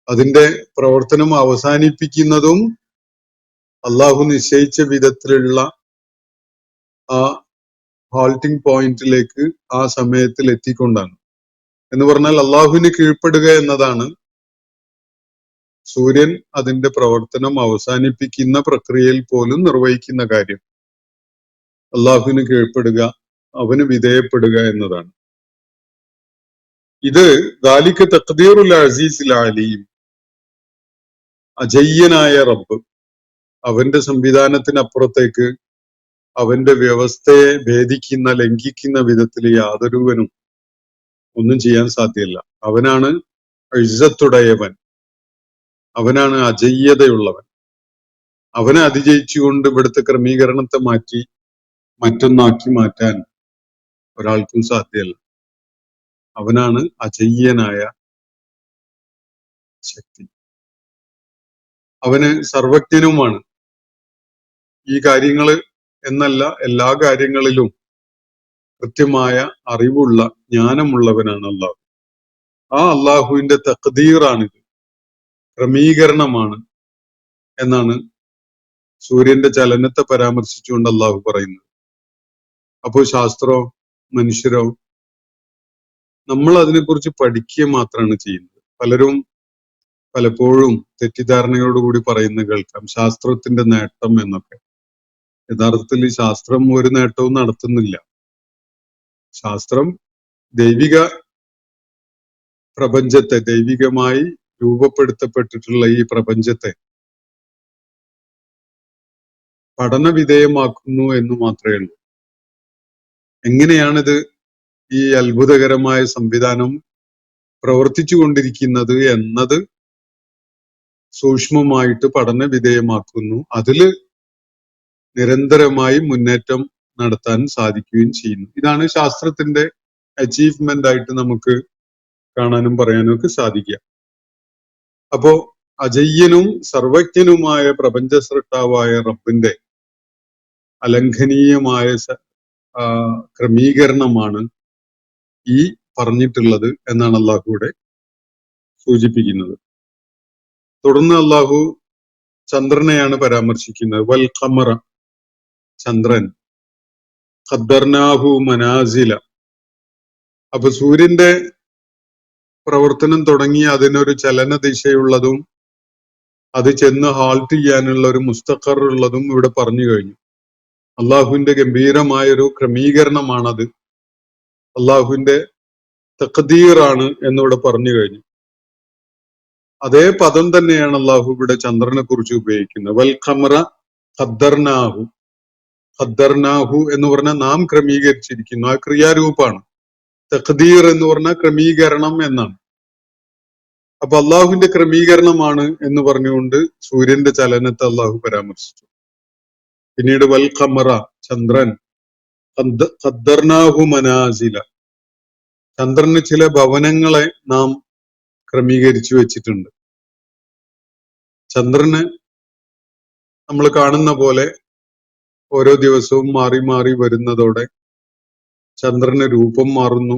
അതിന്റെ പ്രവർത്തനം അവസാനിപ്പിക്കുന്നതും അള്ളാഹു നിശ്ചയിച്ച വിധത്തിലുള്ള ആ ഹാൾട്ടിംഗ് പോയിന്റിലേക്ക് ആ സമയത്തിൽ എത്തിക്കൊണ്ടാണ്. എന്ന് പറഞ്ഞാൽ അള്ളാഹുവിന് കീഴ്പ്പെടുക എന്നതാണ് സൂര്യൻ അതിന്റെ പ്രവർത്തനം അവസാനിപ്പിക്കുന്ന പ്രക്രിയയിൽ പോലും നിർവഹിക്കുന്ന കാര്യം. അള്ളാഹുവിന് കീഴ്പ്പെടുക, അവന് വിധേയപ്പെടുക എന്നതാണ്. ഇത് ദാലിക തഖ്ദീറുൽ അസീസിൽ അലീം, അജയ്യനായ റബ്ബ്, അവന്റെ സംവിധാനത്തിനപ്പുറത്തേക്ക് അവന്റെ വ്യവസ്ഥയെ ഭേദിക്കുന്ന, ലംഘിക്കുന്ന വിധത്തിൽ യാതൊരുവനും ഒന്നും ചെയ്യാൻ സാധ്യമല്ല. അവനാണ് ഇസ്സത്തുടയവൻ, അവനാണ് അജയ്യതയുള്ളവൻ. അവനെ അതിജയിച്ചുകൊണ്ട് ഇവിടുത്തെ ക്രമീകരണത്തെ മാറ്റി മറ്റൊന്നാക്കി മാറ്റാൻ ഒരാൾക്കും സാധ്യമല്ല. അവനാണ് അജയ്യനായ ശക്തി. അവന് സർവജ്ഞനുമാണ്. ഈ കാര്യങ്ങള് എന്നല്ല, എല്ലാ കാര്യങ്ങളിലും കൃത്യമായ അറിവുള്ള, ജ്ഞാനമുള്ളവനാണ് അള്ളാഹു. ആ അള്ളാഹുവിന്റെ തഖ്ദീറാണിത്, ക്രമീകരണമാണ് എന്നാണ് സൂര്യന്റെ ചലനത്തെ പരാമർശിച്ചുകൊണ്ട് അള്ളാഹു പറയുന്നത്. അപ്പോൾ ശാസ്ത്രമോ മനുഷ്യരോ നമ്മൾ അതിനെക്കുറിച്ച് പഠിക്കുക മാത്രമാണ് ചെയ്യുന്നത്. പലരും പലപ്പോഴും തെറ്റിദ്ധാരണയോടുകൂടി പറയുന്നത് കേൾക്കാം, ശാസ്ത്രത്തിന്റെ നേട്ടം എന്നൊക്കെ. യഥാർത്ഥത്തിൽ ഈ ശാസ്ത്രം ഒരു നേട്ടവും നടത്തുന്നില്ല. ശാസ്ത്രം ദൈവിക പ്രപഞ്ചത്തെ, ദൈവികമായി രൂപപ്പെടുത്തപ്പെട്ടിട്ടുള്ള ഈ പ്രപഞ്ചത്തെ പഠനവിധേയമാക്കുന്നു എന്ന് മാത്രമേ ഉള്ളൂ. എങ്ങനെയാണിത്, ഈ അത്ഭുതകരമായ സംവിധാനം പ്രവർത്തിച്ചു കൊണ്ടിരിക്കുന്നത് എന്നത് സൂക്ഷ്മമായിട്ട് പഠന വിധേയമാക്കുന്നു. അതില് നിരന്തരമായി മുന്നേറ്റം നടത്താൻ സാധിക്കുകയും ചെയ്യുന്നു. ഇതാണ് ശാസ്ത്രത്തിന്റെ അച്ചീവ്മെന്റ് ആയിട്ട് നമുക്ക് കാണാനും പറയാനും ഒക്കെ സാധിക്കുക. അപ്പോ അജയ്യനും സർവജ്ഞനുമായ പ്രപഞ്ച സൃഷ്ടാവായ റബ്ബിന്റെ അലംഘനീയമായ ക്രമീകരണമാണ് ഈ പറഞ്ഞിട്ടുള്ളത് എന്നാണ് അള്ളാഹു ഇവിടെ സൂചിപ്പിക്കുന്നത്. തുടർന്ന് അള്ളാഹു ചന്ദ്രനെയാണ് പരാമർശിക്കുന്നത്. വൽ ഖമറ, ചന്ദ്രൻ, ഖദ്ദർനാഹു മനാസില. അപ്പൊ സൂര്യന്റെ പ്രവർത്തനം തുടങ്ങി അതിനൊരു ചലന ദിശയുള്ളതും അത് ചെന്ന് ഹാൾട്ട് ചെയ്യാനുള്ള ഒരു മുസ്തഖർ ഉള്ളതും ഇവിടെ പറഞ്ഞു കഴിഞ്ഞു. അള്ളാഹുവിന്റെ ഗംഭീരമായൊരു ക്രമീകരണമാണത്, അള്ളാഹുവിന്റെ തഖ്ദീറാണ് എന്നിവിടെ പറഞ്ഞു കഴിഞ്ഞു. അതേ പദം തന്നെയാണ് അള്ളാഹു ഇവിടെ ചന്ദ്രനെ കുറിച്ച് ഉപയോഗിക്കുന്നത്. വൽ ഖമറ ഖദ്ദർനാഹു. ഖദ്ദർനാഹു എന്ന് പറഞ്ഞാൽ നാം ക്രമീകരിച്ചിരിക്കുന്നു, ആ ക്രിയാരൂപാണ്. തഖ്ദീർ എന്ന് പറഞ്ഞാൽ ക്രമീകരണം എന്നാണ്. അപ്പൊ അള്ളാഹുവിന്റെ ക്രമീകരണമാണ് എന്ന് പറഞ്ഞുകൊണ്ട് സൂര്യന്റെ ചലനത്തെ അള്ളാഹു പരാമർശിച്ചു. പിന്നീട് വൽ ഖമറ, ചന്ദ്രൻ, ഖദ്ദർനാഹു മനാസില, ചന്ദ്രന് ചില ഭവനങ്ങളെ നാം ക്രമീകരിച്ചു വെച്ചിട്ടുണ്ട്. ചന്ദ്രന് നമ്മൾ കാണുന്ന പോലെ ഓരോ ദിവസവും മാറി മാറി വരുന്നതോടെ ചന്ദ്രന് രൂപം മാറുന്നു.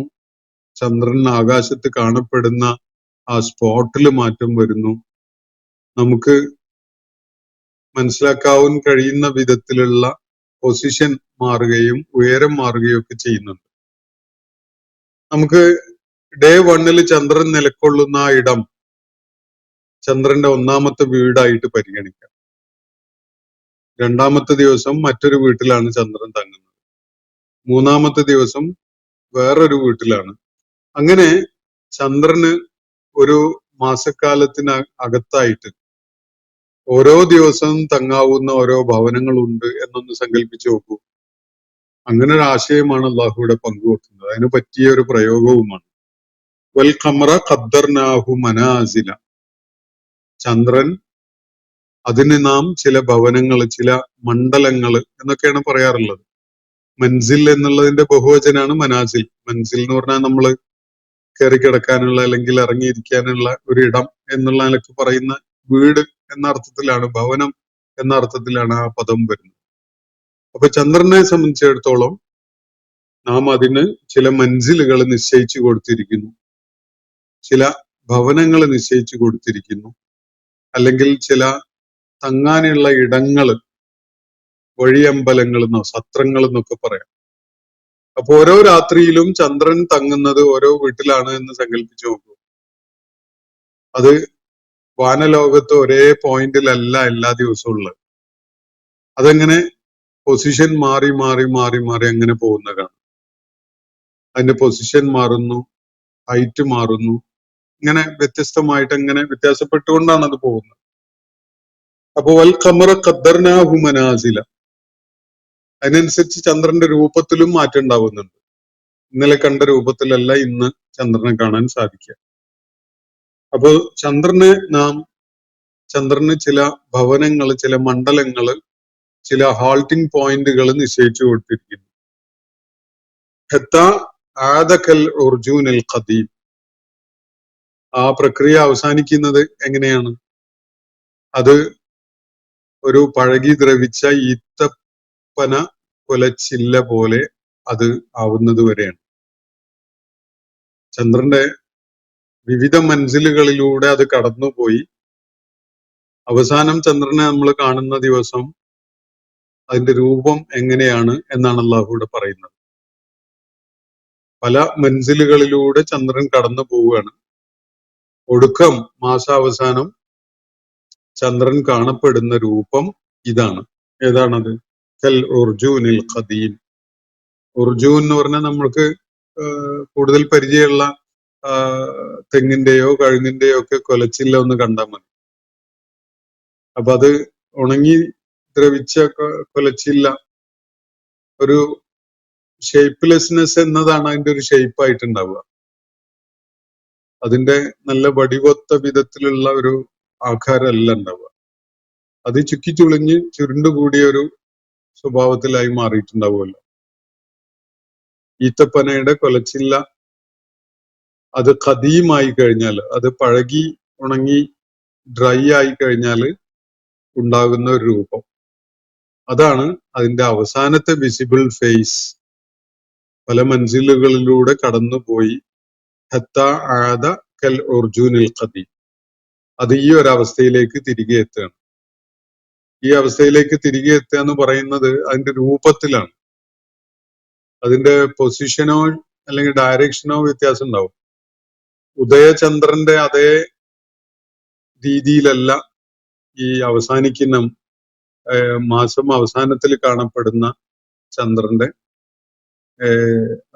ചന്ദ്രൻ ആകാശത്ത് കാണപ്പെടുന്ന ആ സ്പോട്ടിൽ മാറ്റം വരുന്നു. നമുക്ക് മനസ്സിലാക്കാവാൻ കഴിയുന്ന വിധത്തിലുള്ള പൊസിഷൻ മാറുകയും ഉയരം മാറുകയും ഒക്കെ ചെയ്യുന്നുണ്ട്. നമുക്ക് ഡേ 1 ചന്ദ്രൻ നിലകൊള്ളുന്ന ആ ഇടം ചന്ദ്രന്റെ ഒന്നാമത്തെ വീടായിട്ട് പരിഗണിക്കാം. രണ്ടാമത്തെ ദിവസം മറ്റൊരു വീട്ടിലാണ് ചന്ദ്രൻ തങ്ങുന്നത്. മൂന്നാമത്തെ ദിവസം വേറൊരു വീട്ടിലാണ്. അങ്ങനെ ചന്ദ്രന് ഒരു മാസക്കാലത്തിന് അകത്തായിട്ട് ഓരോ ദിവസവും തങ്ങാവുന്ന ഓരോ ഭവനങ്ങളുണ്ട് എന്നൊന്ന് സങ്കല്പിച്ചു നോക്കൂ. അങ്ങനെ ഒരു ആശയമാണ് അള്ളാഹു ഇവിടെ പങ്കുവെക്കുന്നത്. അതിന് പറ്റിയ ഒരു പ്രയോഗവുമാണ്. വൽ ഖമറ ഖദ്ദർനാഹു മനാസില. ചന്ദ്രൻ, അതിന് നാം ചില ഭവനങ്ങൾ, ചില മണ്ഡലങ്ങൾ എന്നൊക്കെയാണ് പറയാറുള്ളത്. മൻസിൽ എന്നുള്ളതിന്റെ ബഹുവചനാണ് മനാസിൽ. മൻസിൽ എന്ന് പറഞ്ഞാൽ നമ്മൾ കയറി കിടക്കാനുള്ള അല്ലെങ്കിൽ ഇറങ്ങിയിരിക്കാനുള്ള ഒരു ഇടം എന്നുള്ള നിലക്ക് പറയുന്ന വീട് എന്ന അർത്ഥത്തിലാണ്, ഭവനം എന്ന അർത്ഥത്തിലാണ് ആ പദം വരുന്നത്. അപ്പൊ ചന്ദ്രനെ സംബന്ധിച്ചിടത്തോളം നാം അതിന് ചില മൻസിലുകൾ നിശ്ചയിച്ചു കൊടുത്തിരിക്കുന്നു, ചില ഭവനങ്ങൾ നിശ്ചയിച്ചു കൊടുത്തിരിക്കുന്നു, അല്ലെങ്കിൽ ചില തങ്ങാനുള്ള ഇടങ്ങൾ, വഴിയമ്പലങ്ങൾ എന്നോ സത്രങ്ങൾ എന്നൊക്കെ പറയാം. അപ്പൊ ഓരോ രാത്രിയിലും ചന്ദ്രൻ തങ്ങുന്നത് ഓരോ വീട്ടിലാണ് എന്ന് സങ്കല്പിച്ചു നോക്കൂ. അത് വാനലോകത്ത് ഒരേ പോയിന്റിലല്ല എല്ലാ ദിവസവും ഉള്ളത്. അതെങ്ങനെ പൊസിഷൻ മാറി മാറി മാറി മാറി അങ്ങനെ പോകുന്നതാണ്. അതിന്റെ പൊസിഷൻ മാറുന്നു, ഹൈറ്റ് മാറുന്നു, ഇങ്ങനെ വ്യത്യസ്തമായിട്ട് അങ്ങനെ വ്യത്യാസപ്പെട്ടുകൊണ്ടാണ് അത് പോകുന്നത്. അപ്പൊ വൽ ഖമറ ഖദ്ദർനാഹു മനാസില, അതിനനുസരിച്ച് ചന്ദ്രന്റെ രൂപത്തിലും മാറ്റം ഉണ്ടാവുന്നുണ്ട്. ഇന്നലെ കണ്ട രൂപത്തിലല്ല ഇന്ന് ചന്ദ്രനെ കാണാൻ സാധിക്കുക. അപ്പൊ ചന്ദ്രന് ചില ഭവനങ്ങൾ, ചില മണ്ഡലങ്ങള്, ചില ഹാൾട്ടിംഗ് പോയിന്റുകൾ നിശ്ചയിച്ചു കൊടുത്തിരിക്കുന്നു. ഹത്താ ആദകൽ ഉർജൂനൽ ഖദീം, ആ പ്രക്രിയ അവസാനിക്കുന്നത് എങ്ങനെയാണ്? അത് ഒരു പഴകി ദ്രവിച്ച ഈത്തപ്പന കുലച്ചില്ല പോലെ അത് ആവുന്നത് വരെയാണ്. ചന്ദ്രന്റെ വിവിധ മൻസിലുകളിലൂടെ അത് കടന്നുപോയി അവസാനം ചന്ദ്രനെ നമ്മൾ കാണുന്ന ദിവസം അതിന്റെ രൂപം എങ്ങനെയാണ് എന്നാണ് അള്ളാഹു ഇവിടെ പറയുന്നത്. പല മൻസിലുകളിലൂടെ ചന്ദ്രൻ കടന്നു പോവുകയാണ്. ഒടുക്കം മാസാവസാനം ചന്ദ്രൻ കാണപ്പെടുന്ന രൂപം ഇതാണ്. ഏതാണത്? കൽ ഉർജൂനിൽ ഖദീം. ഉർജൂൻ എന്ന് പറഞ്ഞാൽ നമ്മൾക്ക് കൂടുതൽ പരിചയമുള്ള തെങ്ങിന്റെയോ കഴുങ്ങിന്റെയോ ഒക്കെ കൊലച്ചില്ല ഒന്ന് കണ്ടാൽ മതി. അപ്പൊ അത് ഉണങ്ങി ദ്രവിച്ച കൊലച്ചില്ല, ഒരു ഷേപ്പ്ലെസ്നെസ് എന്നതാണ് അതിന്റെ ഒരു ഷേപ്പ് ആയിട്ടുണ്ടാവുക. അതിന്റെ നല്ല വടിവൊത്ത വിധത്തിലുള്ള ഒരു ആകാരമല്ല ഉണ്ടാവുക. അത് ചുക്കി ചുളിഞ്ഞ് ചുരുണ്ടുകൂടിയ ഒരു സ്വഭാവത്തിലായി മാറിയിട്ടുണ്ടാവുമല്ലോ. ഈത്തപ്പനയുടെ കൊലച്ചില്ല അത് ഖദീമായി കഴിഞ്ഞാൽ, അത് പഴകി ഉണങ്ങി ഡ്രൈ ആയി കഴിഞ്ഞാൽ ഉണ്ടാകുന്ന ഒരു രൂപം, അതാണ് അതിന്റെ അവസാനത്തെ വിസിബിൾ ഫേസ്. പല മൻസിലുകളിലൂടെ കടന്നുപോയി ഹത്താ ആദ കൽ ഉർജൂനിൽ ഖദീം, അത് ഈ ഒരു അവസ്ഥയിലേക്ക് തിരികെ എത്തുകയാണ്. ഈ അവസ്ഥയിലേക്ക് തിരികെ എത്തുക എന്ന് പറയുന്നത് അതിന്റെ രൂപത്തിലാണ്. അതിന്റെ പൊസിഷനോ അല്ലെങ്കിൽ ഡയറക്ഷനോ വ്യത്യാസം ഉണ്ടാവും. ഉദയചന്ദ്രന്റെ അതേ രീതിയിലല്ല ഈ അവസാനിക്കുന്ന മാസം അവസാനത്തിൽ കാണപ്പെടുന്ന ചന്ദ്രന്റെ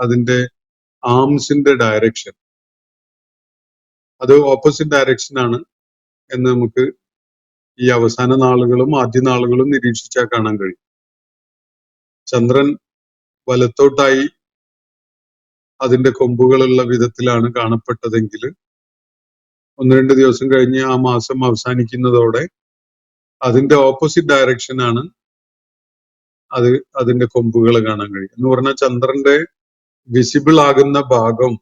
അതിന്റെ ആംസിന്റെ ഡയറക്ഷൻ, അത് ഓപ്പോസിറ്റ് ഡയറക്ഷൻ ആണ് എന്ന് നമുക്ക് ഈ അവസാന നാളുകളും ആദ്യ നാളുകളും നിരീക്ഷിച്ചാൽ കാണാൻ കഴിയും. ചന്ദ്രൻ വലത്തോട്ടായി അതിന്റെ കൊമ്പുകളുള്ള വിധത്തിലാണ് കാണപ്പെട്ടതെങ്കിൽ 1-2 ദിവസം കഴിഞ്ഞ് ആ മാസം അവസാനിക്കുന്നതോടെ അതിന്റെ ഓപ്പോസിറ്റ് ഡയറക്ഷൻ ആണ് അത് അതിന്റെ കൊമ്പുകൾ കാണാൻ കഴിയും. എന്ന് പറഞ്ഞാൽ ചന്ദ്രന്റെ വിസിബിൾ ആകുന്ന ഭാഗം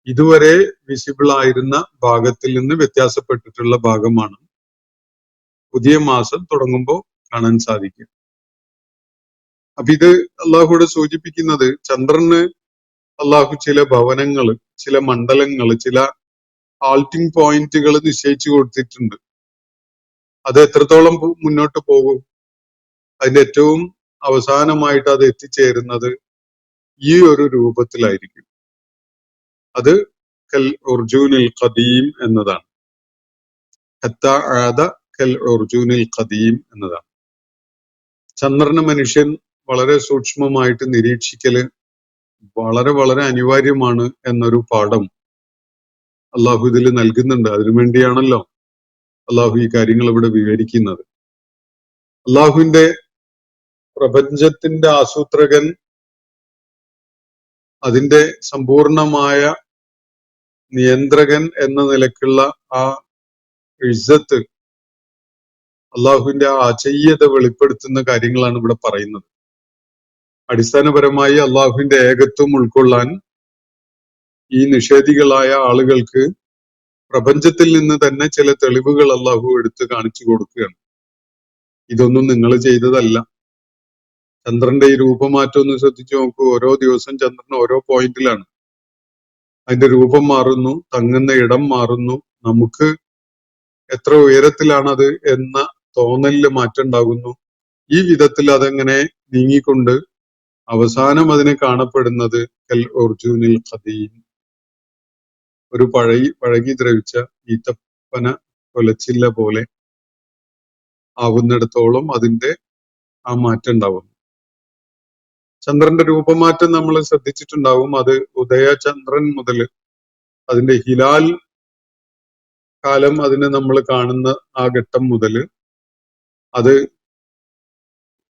ഇതുവരെ വിസിബിൾ ആയിരുന്ന ഭാഗത്തിൽ നിന്ന് വ്യത്യാസപ്പെട്ടിട്ടുള്ള ഭാഗമാണ് പുതിയ മാസം തുടങ്ങുമ്പോൾ കാണാൻ സാധിക്കും. അപ്പൊ ഇത് അള്ളാഹുവിടെ സൂചിപ്പിക്കുന്നത് ചന്ദ്രന് അള്ളാഹു ചില ഭവനങ്ങള്, ചില മണ്ഡലങ്ങള്, ചില ഹാൾട്ടിംഗ് പോയിന്റുകൾ നിശ്ചയിച്ചു കൊടുത്തിട്ടുണ്ട്. അത് എത്രത്തോളം മുന്നോട്ട് പോകും, അതിന്റെ ഏറ്റവും അവസാനമായിട്ട് അത് എത്തിച്ചേരുന്നത് ഈ ഒരു രൂപത്തിലായിരിക്കും. അത് കൽ ഉർജൂനിൽ ഖദീം എന്നതാണ്. ഹത്താ ആദ കൽ ഉർജൂനിൽ ഖദീം എന്നതാണ്. ചന്ദ്രനെ മനുഷ്യൻ വളരെ സൂക്ഷ്മമായിട്ട് നിരീക്ഷിക്കല് വളരെ വളരെ അനിവാര്യമാണ് എന്നൊരു പാഠം അള്ളാഹു ഇതിൽ നൽകുന്നുണ്ട്. അതിനുവേണ്ടിയാണല്ലോ അള്ളാഹു ഈ കാര്യങ്ങൾ ഇവിടെ വിവരിക്കുന്നത്. അള്ളാഹുവിന്റെ പ്രപഞ്ചത്തിന്റെ ആസൂത്രകൻ, അതിന്റെ സമ്പൂർണമായ നിയന്ത്രകൻ എന്ന നിലക്കുള്ള ആ ഇസ്സത്ത്, അള്ളാഹുവിന്റെ ആ അചയ്യത വെളിപ്പെടുത്തുന്ന കാര്യങ്ങളാണ് ഇവിടെ പറയുന്നത്. അടിസ്ഥാനപരമായി അള്ളാഹുവിന്റെ ഏകത്വം ഉൾക്കൊള്ളാൻ ഈ നിഷേധികളായ ആളുകൾക്ക് പ്രപഞ്ചത്തിൽ നിന്ന് തന്നെ ചില തെളിവുകൾ അള്ളാഹു എടുത്ത് കാണിച്ചു കൊടുക്കുകയാണ്. ഇതൊന്നും നിങ്ങൾ ചെയ്തതല്ല. ചന്ദ്രന്റെ ഈ രൂപമാറ്റം ഒന്ന് ശ്രദ്ധിച്ചു നോക്കൂ. ഓരോ ദിവസം ചന്ദ്രൻ ഓരോ പോയിന്റിലാണ്. അതിന്റെ രൂപം മാറുന്നു, തങ്ങുന്ന ഇടം മാറുന്നു. നമുക്ക് എത്ര ഉയരത്തിലാണത് എന്ന തോന്നലില് മാറ്റം ഉണ്ടാകുന്നു. ഈ വിധത്തിൽ അതെങ്ങനെ നീങ്ങിക്കൊണ്ട് അവസാനം അതിനെ കാണപ്പെടുന്നത് കൽ ഉർജൂനിൽ ഖദീം, ഒരു പഴകി ദ്രവിച്ച ഈത്തപ്പന കൊലച്ചില്ല പോലെ ആവുന്നിടത്തോളം അതിന്റെ ആ മാറ്റം ഉണ്ടാവുന്നു. ചന്ദ്രന്റെ രൂപമാറ്റം നമ്മൾ ശ്രദ്ധിച്ചിട്ടുണ്ടാവും. അത് ഉദയചന്ദ്രൻ മുതൽ അതിന്റെ ഹിലാൽ കാലം അതിനെ നമ്മൾ കാണുന്ന ആ ഘട്ടം മുതൽ അത്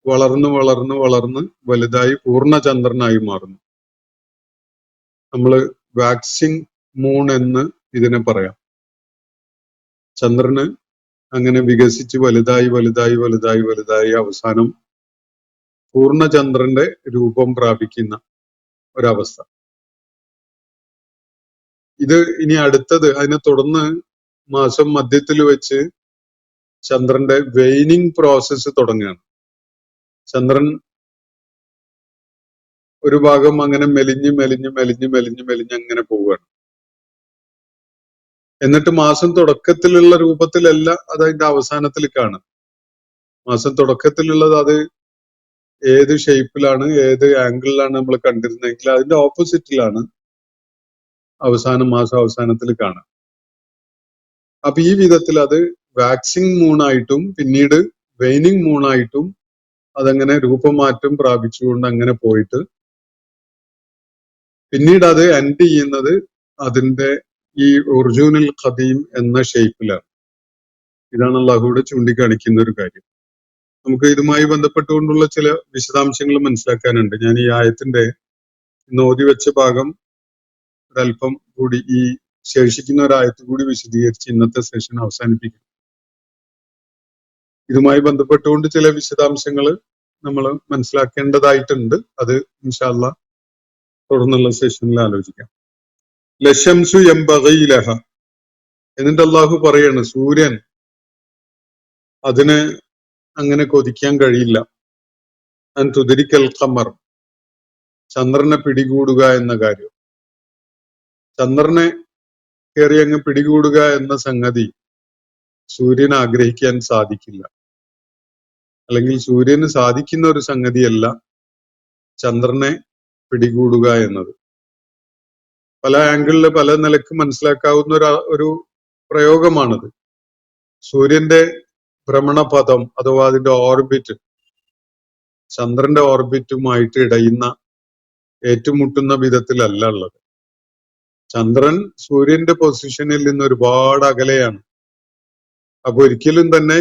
വളർന്ന് വളർന്ന് വളർന്ന് വലുതായി പൂർണ്ണചന്ദ്രനായി മാറുന്നു. നമ്മൾ വാക്സിംഗ് മൂൺ എന്ന് ഇതിനെ പറയാം. ചന്ദ്രന് അങ്ങനെ വികസിച്ച് വലുതായി വലുതായി വലുതായി വലുതായി അവസാനം പൂർണ്ണചന്ദ്രന്റെ രൂപം പ്രാപിക്കുന്ന ഒരവസ്ഥ. ഇത് ഇനി അടുത്തത് അതിനെ തുടർന്ന് മാസം മധ്യത്തിൽ വെച്ച് ചന്ദ്രന്റെ വെയിനിങ് പ്രോസസ്സ് തുടങ്ങുകയാണ്. ചന്ദ്രൻ ഒരു ഭാഗം അങ്ങനെ മെലിഞ്ഞ് മെലിഞ്ഞ് മെലിഞ്ഞ് മെലിഞ്ഞ് മെലിഞ്ഞ് അങ്ങനെ പോവുകയാണ്. എന്നിട്ട് മാസം തുടക്കത്തിലുള്ള രൂപത്തിലല്ല അത് അതിന്റെ അവസാനത്തിലേക്കാണ്. മാസം തുടക്കത്തിലുള്ളത് അത് ഏത് ഷേപ്പിലാണ് ഏത് ആംഗിളിലാണ് നമ്മൾ കണ്ടിരുന്നെങ്കിൽ അതിന്റെ ഓപ്പോസിറ്റിലാണ് മാസം അവസാനത്തിൽ കാണുക. അപ്പൊ ഈ വിധത്തിൽ അത് വാക്സിംഗ് മൂണായിട്ടും പിന്നീട് വെയിനിങ് മൂണായിട്ടും അതങ്ങനെ രൂപമാറ്റം പ്രാപിച്ചുകൊണ്ട് അങ്ങനെ പോയിട്ട് പിന്നീട് അത് എൻഡ് ചെയ്യുന്നത് അതിന്റെ ഈ ഉർജൂനുൽ ഖദീം എന്ന ഷേപ്പിലാണ്. ഇതാണ് അള്ളാഹുവിടെ ചൂണ്ടിക്കാണിക്കുന്ന ഒരു കാര്യം. നമുക്ക് ഇതുമായി ബന്ധപ്പെട്ടുകൊണ്ടുള്ള ചില വിശദാംശങ്ങൾ മനസ്സിലാക്കാനുണ്ട്. ഞാൻ ഈ ആയത്തിന്റെ ഇന്ന് ഓതി വെച്ച ഭാഗം ഒരല്പം കൂടി ഈ ശേഷിക്കുന്ന ഒരായത്ത് കൂടി വിശദീകരിച്ച് ഇന്നത്തെ സെഷൻ അവസാനിപ്പിക്കും. ഇതുമായി ബന്ധപ്പെട്ടുകൊണ്ട് ചില വിശദാംശങ്ങൾ നമ്മൾ മനസ്സിലാക്കേണ്ടതായിട്ടുണ്ട്. അത് ഇൻഷാ അല്ലാഹ് തുടർന്നുള്ള സെഷനിൽ ആലോചിക്കാം. ലശംസു യംബഗി ലഹ, എന്നിട്ട് അള്ളാഹു പറയാണ് സൂര്യൻ അതിന് അങ്ങനെ കൊതിക്കാൻ കഴിയില്ല. അൻ തുദരിക്കൽ ഖമർ, ചന്ദ്രനെ പിടികൂടുക എന്ന കാര്യം. ചന്ദ്രനെ കയറി അങ്ങ് പിടികൂടുക എന്ന സംഗതി സൂര്യന് ആഗ്രഹിക്കാൻ സാധിക്കില്ല, അല്ലെങ്കിൽ സൂര്യന് സാധിക്കുന്ന ഒരു സംഗതിയല്ല ചന്ദ്രനെ പിടികൂടുക എന്നത്. പല ആംഗിളില് പല നിലക്ക് മനസ്സിലാക്കാവുന്ന ഒരു പ്രയോഗമാണത്. സൂര്യന്റെ ഭ്രമണപഥം അഥവാ അതിന്റെ ഓർബിറ്റ് ചന്ദ്രന്റെ ഓർബിറ്റുമായിട്ട് ഇടയുന്ന ഏറ്റുമുട്ടുന്ന വിധത്തിലല്ല ഉള്ളത്. ചന്ദ്രൻ സൂര്യന്റെ പൊസിഷനിൽ നിന്ന് ഒരുപാട് അകലെയാണ്. അപ്പൊ ഒരിക്കലും തന്നെ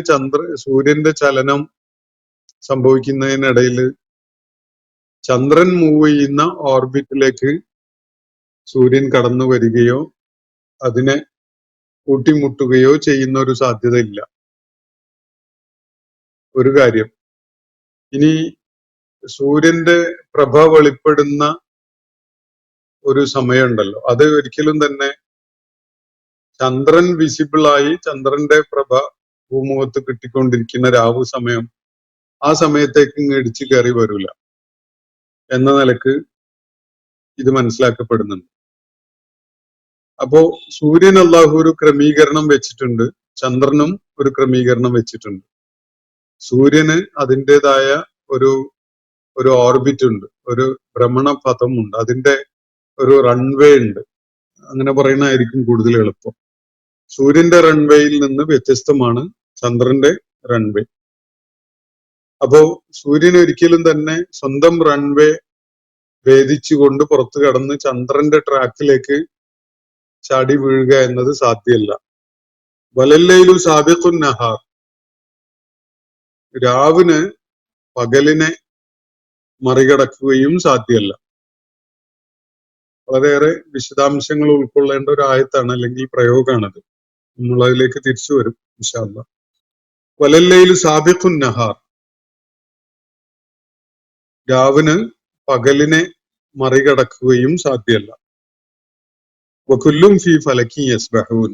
സൂര്യന്റെ ചലനം സംഭവിക്കുന്നതിനിടയിൽ ചന്ദ്രൻ മൂവ് ചെയ്യുന്ന ഓർബിറ്റിലേക്ക് സൂര്യൻ കടന്നു വരികയോ അതിനെ കൂട്ടിമുട്ടുകയോ ചെയ്യുന്ന ഒരു സാധ്യത ഇല്ല. ഒരു കാര്യം. ഇനി സൂര്യന്റെ പ്രഭ വെളിപ്പെടുന്ന ഒരു സമയമുണ്ടല്ലോ, അത് ഒരിക്കലും തന്നെ ചന്ദ്രൻ വിസിബിളായി ചന്ദ്രന്റെ പ്രഭ ഭൂമുഖത്ത് കിട്ടിക്കൊണ്ടിരിക്കുന്ന രാവു സമയം ആ സമയത്തേക്ക് ഇടിച്ചു കയറി വരില്ല എന്ന നിലക്ക് ഇത് മനസ്സിലാക്കപ്പെടുന്നുണ്ട്. അപ്പോ സൂര്യൻ അല്ലാഹു ഒരു ക്രമീകരണം വെച്ചിട്ടുണ്ട്, ചന്ദ്രനും ഒരു ക്രമീകരണം വെച്ചിട്ടുണ്ട്. സൂര്യന് അതിൻ്റെതായ ഒരു ഓർബിറ്റ് ഉണ്ട്, ഒരു ഭ്രമണപഥമുണ്ട്, അതിന്റെ ഒരു റൺവേ ഉണ്ട്. അങ്ങനെ പറയുന്നതായിരിക്കും കൂടുതൽ എളുപ്പം. സൂര്യന്റെ റൺവേയിൽ നിന്ന് വ്യത്യസ്തമാണ് ചന്ദ്രന്റെ റൺവേ. അപ്പോ സൂര്യൻ ഒരിക്കലും തന്നെ സ്വന്തം റൺവേ ഭേദിച്ചുകൊണ്ട് പുറത്തു കടന്ന് ചന്ദ്രന്റെ ട്രാക്കിലേക്ക് ചാടി വീഴുക എന്നത് സാധ്യമല്ല. വലല്ലൈലു സാബിഖുൻ നഹാർ, രാവിന് പകലിനെ മറികടക്കുകയും സാധ്യമല്ല. വളരെയേറെ വിശദാംശങ്ങൾ ഉൾക്കൊള്ളേണ്ട ഒരു ആയത്താണ്, അല്ലെങ്കിൽ പ്രയോഗമാണത്. നമ്മൾ അതിലേക്ക് തിരിച്ചു വരും ഇൻഷാ അല്ലാഹ്. വലല്ലൈലു സാബിഖുൻ നഹാർ, രാവിന് പകലിനെ മറികടക്കുകയും സാധ്യമല്ല. വകുല്ലും ഫീ ഫലക്കി യസ്ബഹൂൻ,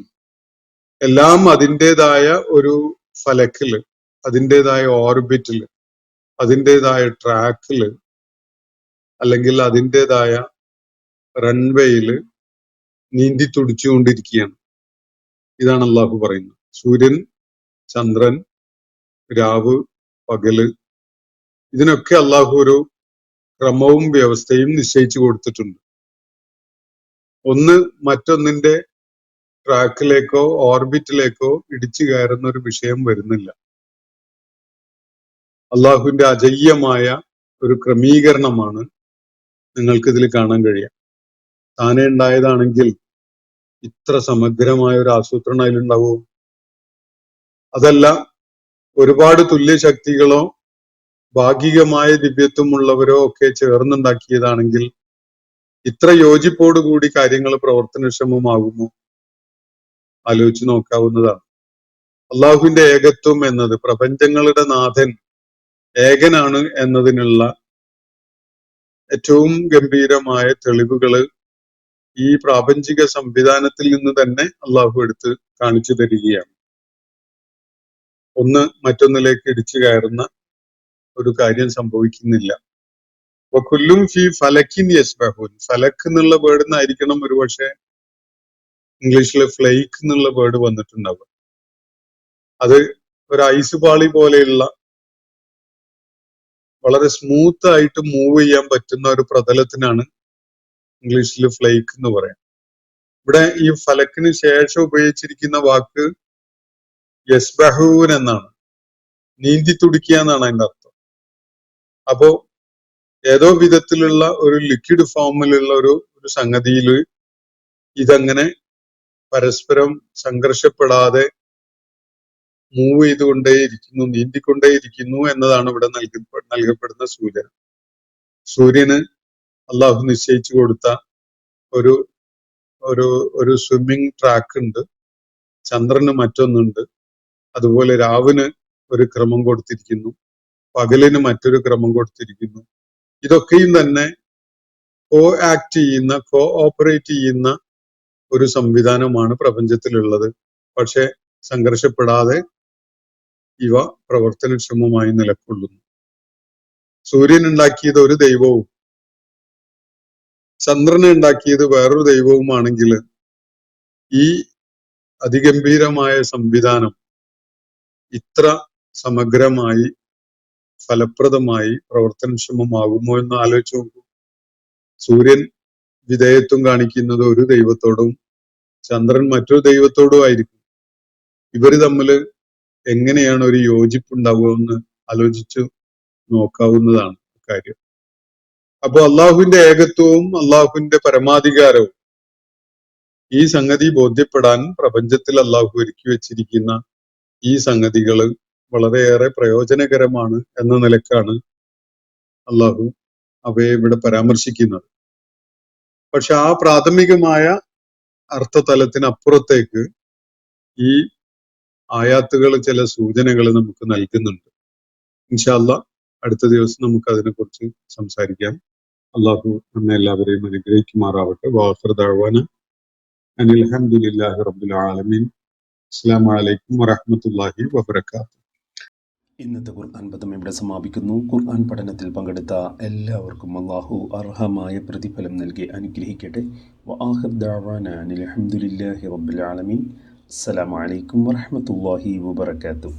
എല്ലാം അതിൻ്റെതായ ഒരു ഫലക്കില്, അതിൻ്റെതായ ഓർബിറ്റില്, അതിൻ്റെതായ ട്രാക്കില്, അല്ലെങ്കിൽ അതിൻ്റെതായ റൺവേയില് നീന്തി തുടിച്ചുകൊണ്ടിരിക്കുകയാണ്. ഇതാണ് അള്ളാഹു പറയുന്നത്. സൂര്യൻ, ചന്ദ്രൻ, രാവ്, പകല്, ഇതിനൊക്കെ അള്ളാഹു ഒരു ക്രമവും വ്യവസ്ഥയും നിശ്ചയിച്ചു കൊടുത്തിട്ടുണ്ട്. ഒന്ന് മറ്റൊന്നിന്റെ ട്രാക്കിലേക്കോ ഓർബിറ്റിലേക്കോ ഇടിച്ചു കയറുന്ന ഒരു വിഷയം വരുന്നില്ല. അള്ളാഹുവിന്റെ അജയ്യമായ ഒരു ക്രമീകരണമാണ് നിങ്ങൾക്ക് ഇതിൽ കാണാൻ കഴിയുക. താനെ ഉണ്ടായതാണെങ്കിൽ ഇത്ര സമഗ്രമായ ഒരു ആസൂത്രണം അതിലുണ്ടാവോ? അതല്ല ഒരുപാട് തുല്യശക്തികളോ ഭാഗികമായ ദിവ്യത്വമുള്ളവരോ ഒക്കെ ചേർന്നുണ്ടാക്കിയതാണെങ്കിൽ ഇത്ര യോജിപ്പോടുകൂടി കാര്യങ്ങൾ പ്രവർത്തനക്ഷമമാകുമോ? ആലോചിച്ച് നോക്കാവുന്നതാണ്. അള്ളാഹുവിന്റെ ഏകത്വം എന്നത്, പ്രപഞ്ചങ്ങളുടെ നാഥൻ ഏകനാണ് എന്നതിനുള്ള ഏറ്റവും ഗംഭീരമായ തെളിവുകള് ഈ പ്രാപഞ്ചിക സംവിധാനത്തിൽ നിന്ന് തന്നെ അള്ളാഹു എടുത്ത് കാണിച്ചു തരികയാണ്. ഒന്ന് മറ്റൊന്നിലേക്ക് ഇടിച്ചു കയറുന്ന ഒരു കാര്യം സംഭവിക്കുന്നില്ല. അപ്പൊ കുല്ലും ഫി ഫലക്കിൻ യസ്ബഹൂൻ. ഫലക്ക് എന്നുള്ള വേർഡ് നിന്നായിരിക്കണം ഒരുപക്ഷെ ഇംഗ്ലീഷിൽ ഫ്ലൈക്ക് എന്നുള്ള വേർഡ് വന്നിട്ടുണ്ടാവുക. അത് ഒരു ഐസ് പാളി പോലെയുള്ള വളരെ സ്മൂത്ത് ആയിട്ട് മൂവ് ചെയ്യാൻ പറ്റുന്ന ഒരു പ്രതലത്തിനാണ് ഇംഗ്ലീഷിൽ ഫ്ലൈക്ക് എന്ന് പറയാം. ഇവിടെ ഈ ഫലക്കിന് ശേഷം ഉപയോഗിച്ചിരിക്കുന്ന വാക്ക് യസ്ബഹൂൻ എന്നാണ്. നീന്തി തുടിക്കുക എന്നാണ് അതിന്റെ അർത്ഥം. അപ്പോ ഏതോ വിധത്തിലുള്ള ഒരു ലിക്വിഡ് ഫോമിലുള്ള ഒരു സംഗതിയിൽ ഇതങ്ങനെ പരസ്പരം സംഘർഷപ്പെടാതെ മൂവ് ചെയ്തുകൊണ്ടേയിരിക്കുന്നു, നീന്തിക്കൊണ്ടേയിരിക്കുന്നു എന്നതാണ് ഇവിടെ നൽകപ്പെടുന്ന സൂചന. സൂര്യന് അള്ളാഹു നിശ്ചയിച്ചു കൊടുത്ത ഒരു ഒരു ഒരു സ്വിമ്മിങ് ട്രാക്ക് ഉണ്ട്, ചന്ദ്രന് മറ്റൊന്നുണ്ട്. അതുപോലെ രാവിന് ഒരു ക്രമം കൊടുത്തിരിക്കുന്നു, പകലിന് മറ്റൊരു ക്രമം കൊടുത്തിരിക്കുന്നു. ഇതൊക്കെയും തന്നെ കോ ഓപ്പറേറ്റ് ചെയ്യുന്ന ഒരു സംവിധാനമാണ് പ്രപഞ്ചത്തിലുള്ളത്. പക്ഷെ സംഘർഷപ്പെടാതെ ഇവ പ്രവർത്തനക്ഷമമായി നിലകൊള്ളുന്നു. സൂര്യൻ ഉണ്ടാക്കിയത് ഒരു ദൈവവും ചന്ദ്രനെ ഉണ്ടാക്കിയത് വേറൊരു ദൈവവുമാണെങ്കിൽ ഈ അതിഗംഭീരമായ സംവിധാനം ഇത്ര സമഗ്രമായി ഫലപ്രദമായി പ്രവർത്തനക്ഷമമാകുമോ എന്ന് ആലോചിച്ച് നോക്കൂ. സൂര്യൻ വിധേയത്വം കാണിക്കുന്നത് ഒരു ദൈവത്തോടും ചന്ദ്രൻ മറ്റൊരു ദൈവത്തോടും ആയിരിക്കും. ഇവര് തമ്മിൽ എങ്ങനെയാണ് ഒരു യോജിപ്പുണ്ടാവുക എന്ന് ആലോചിച്ചു നോക്കാവുന്നതാണ് കാര്യം. അപ്പൊ അള്ളാഹുവിന്റെ ഏകത്വവും അള്ളാഹുവിന്റെ പരമാധികാരവും ഈ സംഗതി ബോധ്യപ്പെടാൻ പ്രപഞ്ചത്തിൽ അള്ളാഹു ഒരുക്കി വെച്ചിരിക്കുന്ന ഈ സംഗതികൾ വളരെയേറെ പ്രയോജനകരമാണ് എന്ന നിലക്കാണ് അള്ളാഹു അവയെ ഇവിടെ പരാമർശിക്കുന്നത്. പക്ഷെ ആ പ്രാഥമികമായ അർത്ഥതലത്തിനപ്പുറത്തേക്ക് ഈ ആയാത്തുകൾ ചില സൂചനകൾ നമുക്ക് നൽകുന്നുണ്ട്. ഇൻഷാ അല്ലാഹ് അടുത്ത ദിവസം നമുക്ക് അതിനെക്കുറിച്ച് സംസാരിക്കാം. അള്ളാഹു നമ്മെ എല്ലാവരെയും അനുഗ്രഹിക്കുമാറാവട്ടെ. വാഖിറു ദഅ്വാന അനിൽ ഹംദുലില്ലാഹി റബ്ബിൽ ആലമീൻ. അസ്സലാമു അലൈക്കും വറഹ്മത്തുള്ളാഹി വബറകാതുഹു. ഇന്നത്തെ ഖുർആൻ പദം ഇവിടെ സമാപിക്കുന്നു. ഖുർആൻ പഠനത്തിൽ പങ്കെടുത്ത എല്ലാവർക്കും അല്ലാഹു അർഹമായ പ്രതിഫലം നൽകി അനുഗ്രഹിക്കട്ടെ. വആഖിറു ദഅ്വാന അനിൽ ഹംദുലില്ലാഹി റബ്ബിൽ ആലമീൻ. അസ്സലാമു അലൈക്കും വറഹ്മത്തുള്ളാഹി വബറകാതുഹു.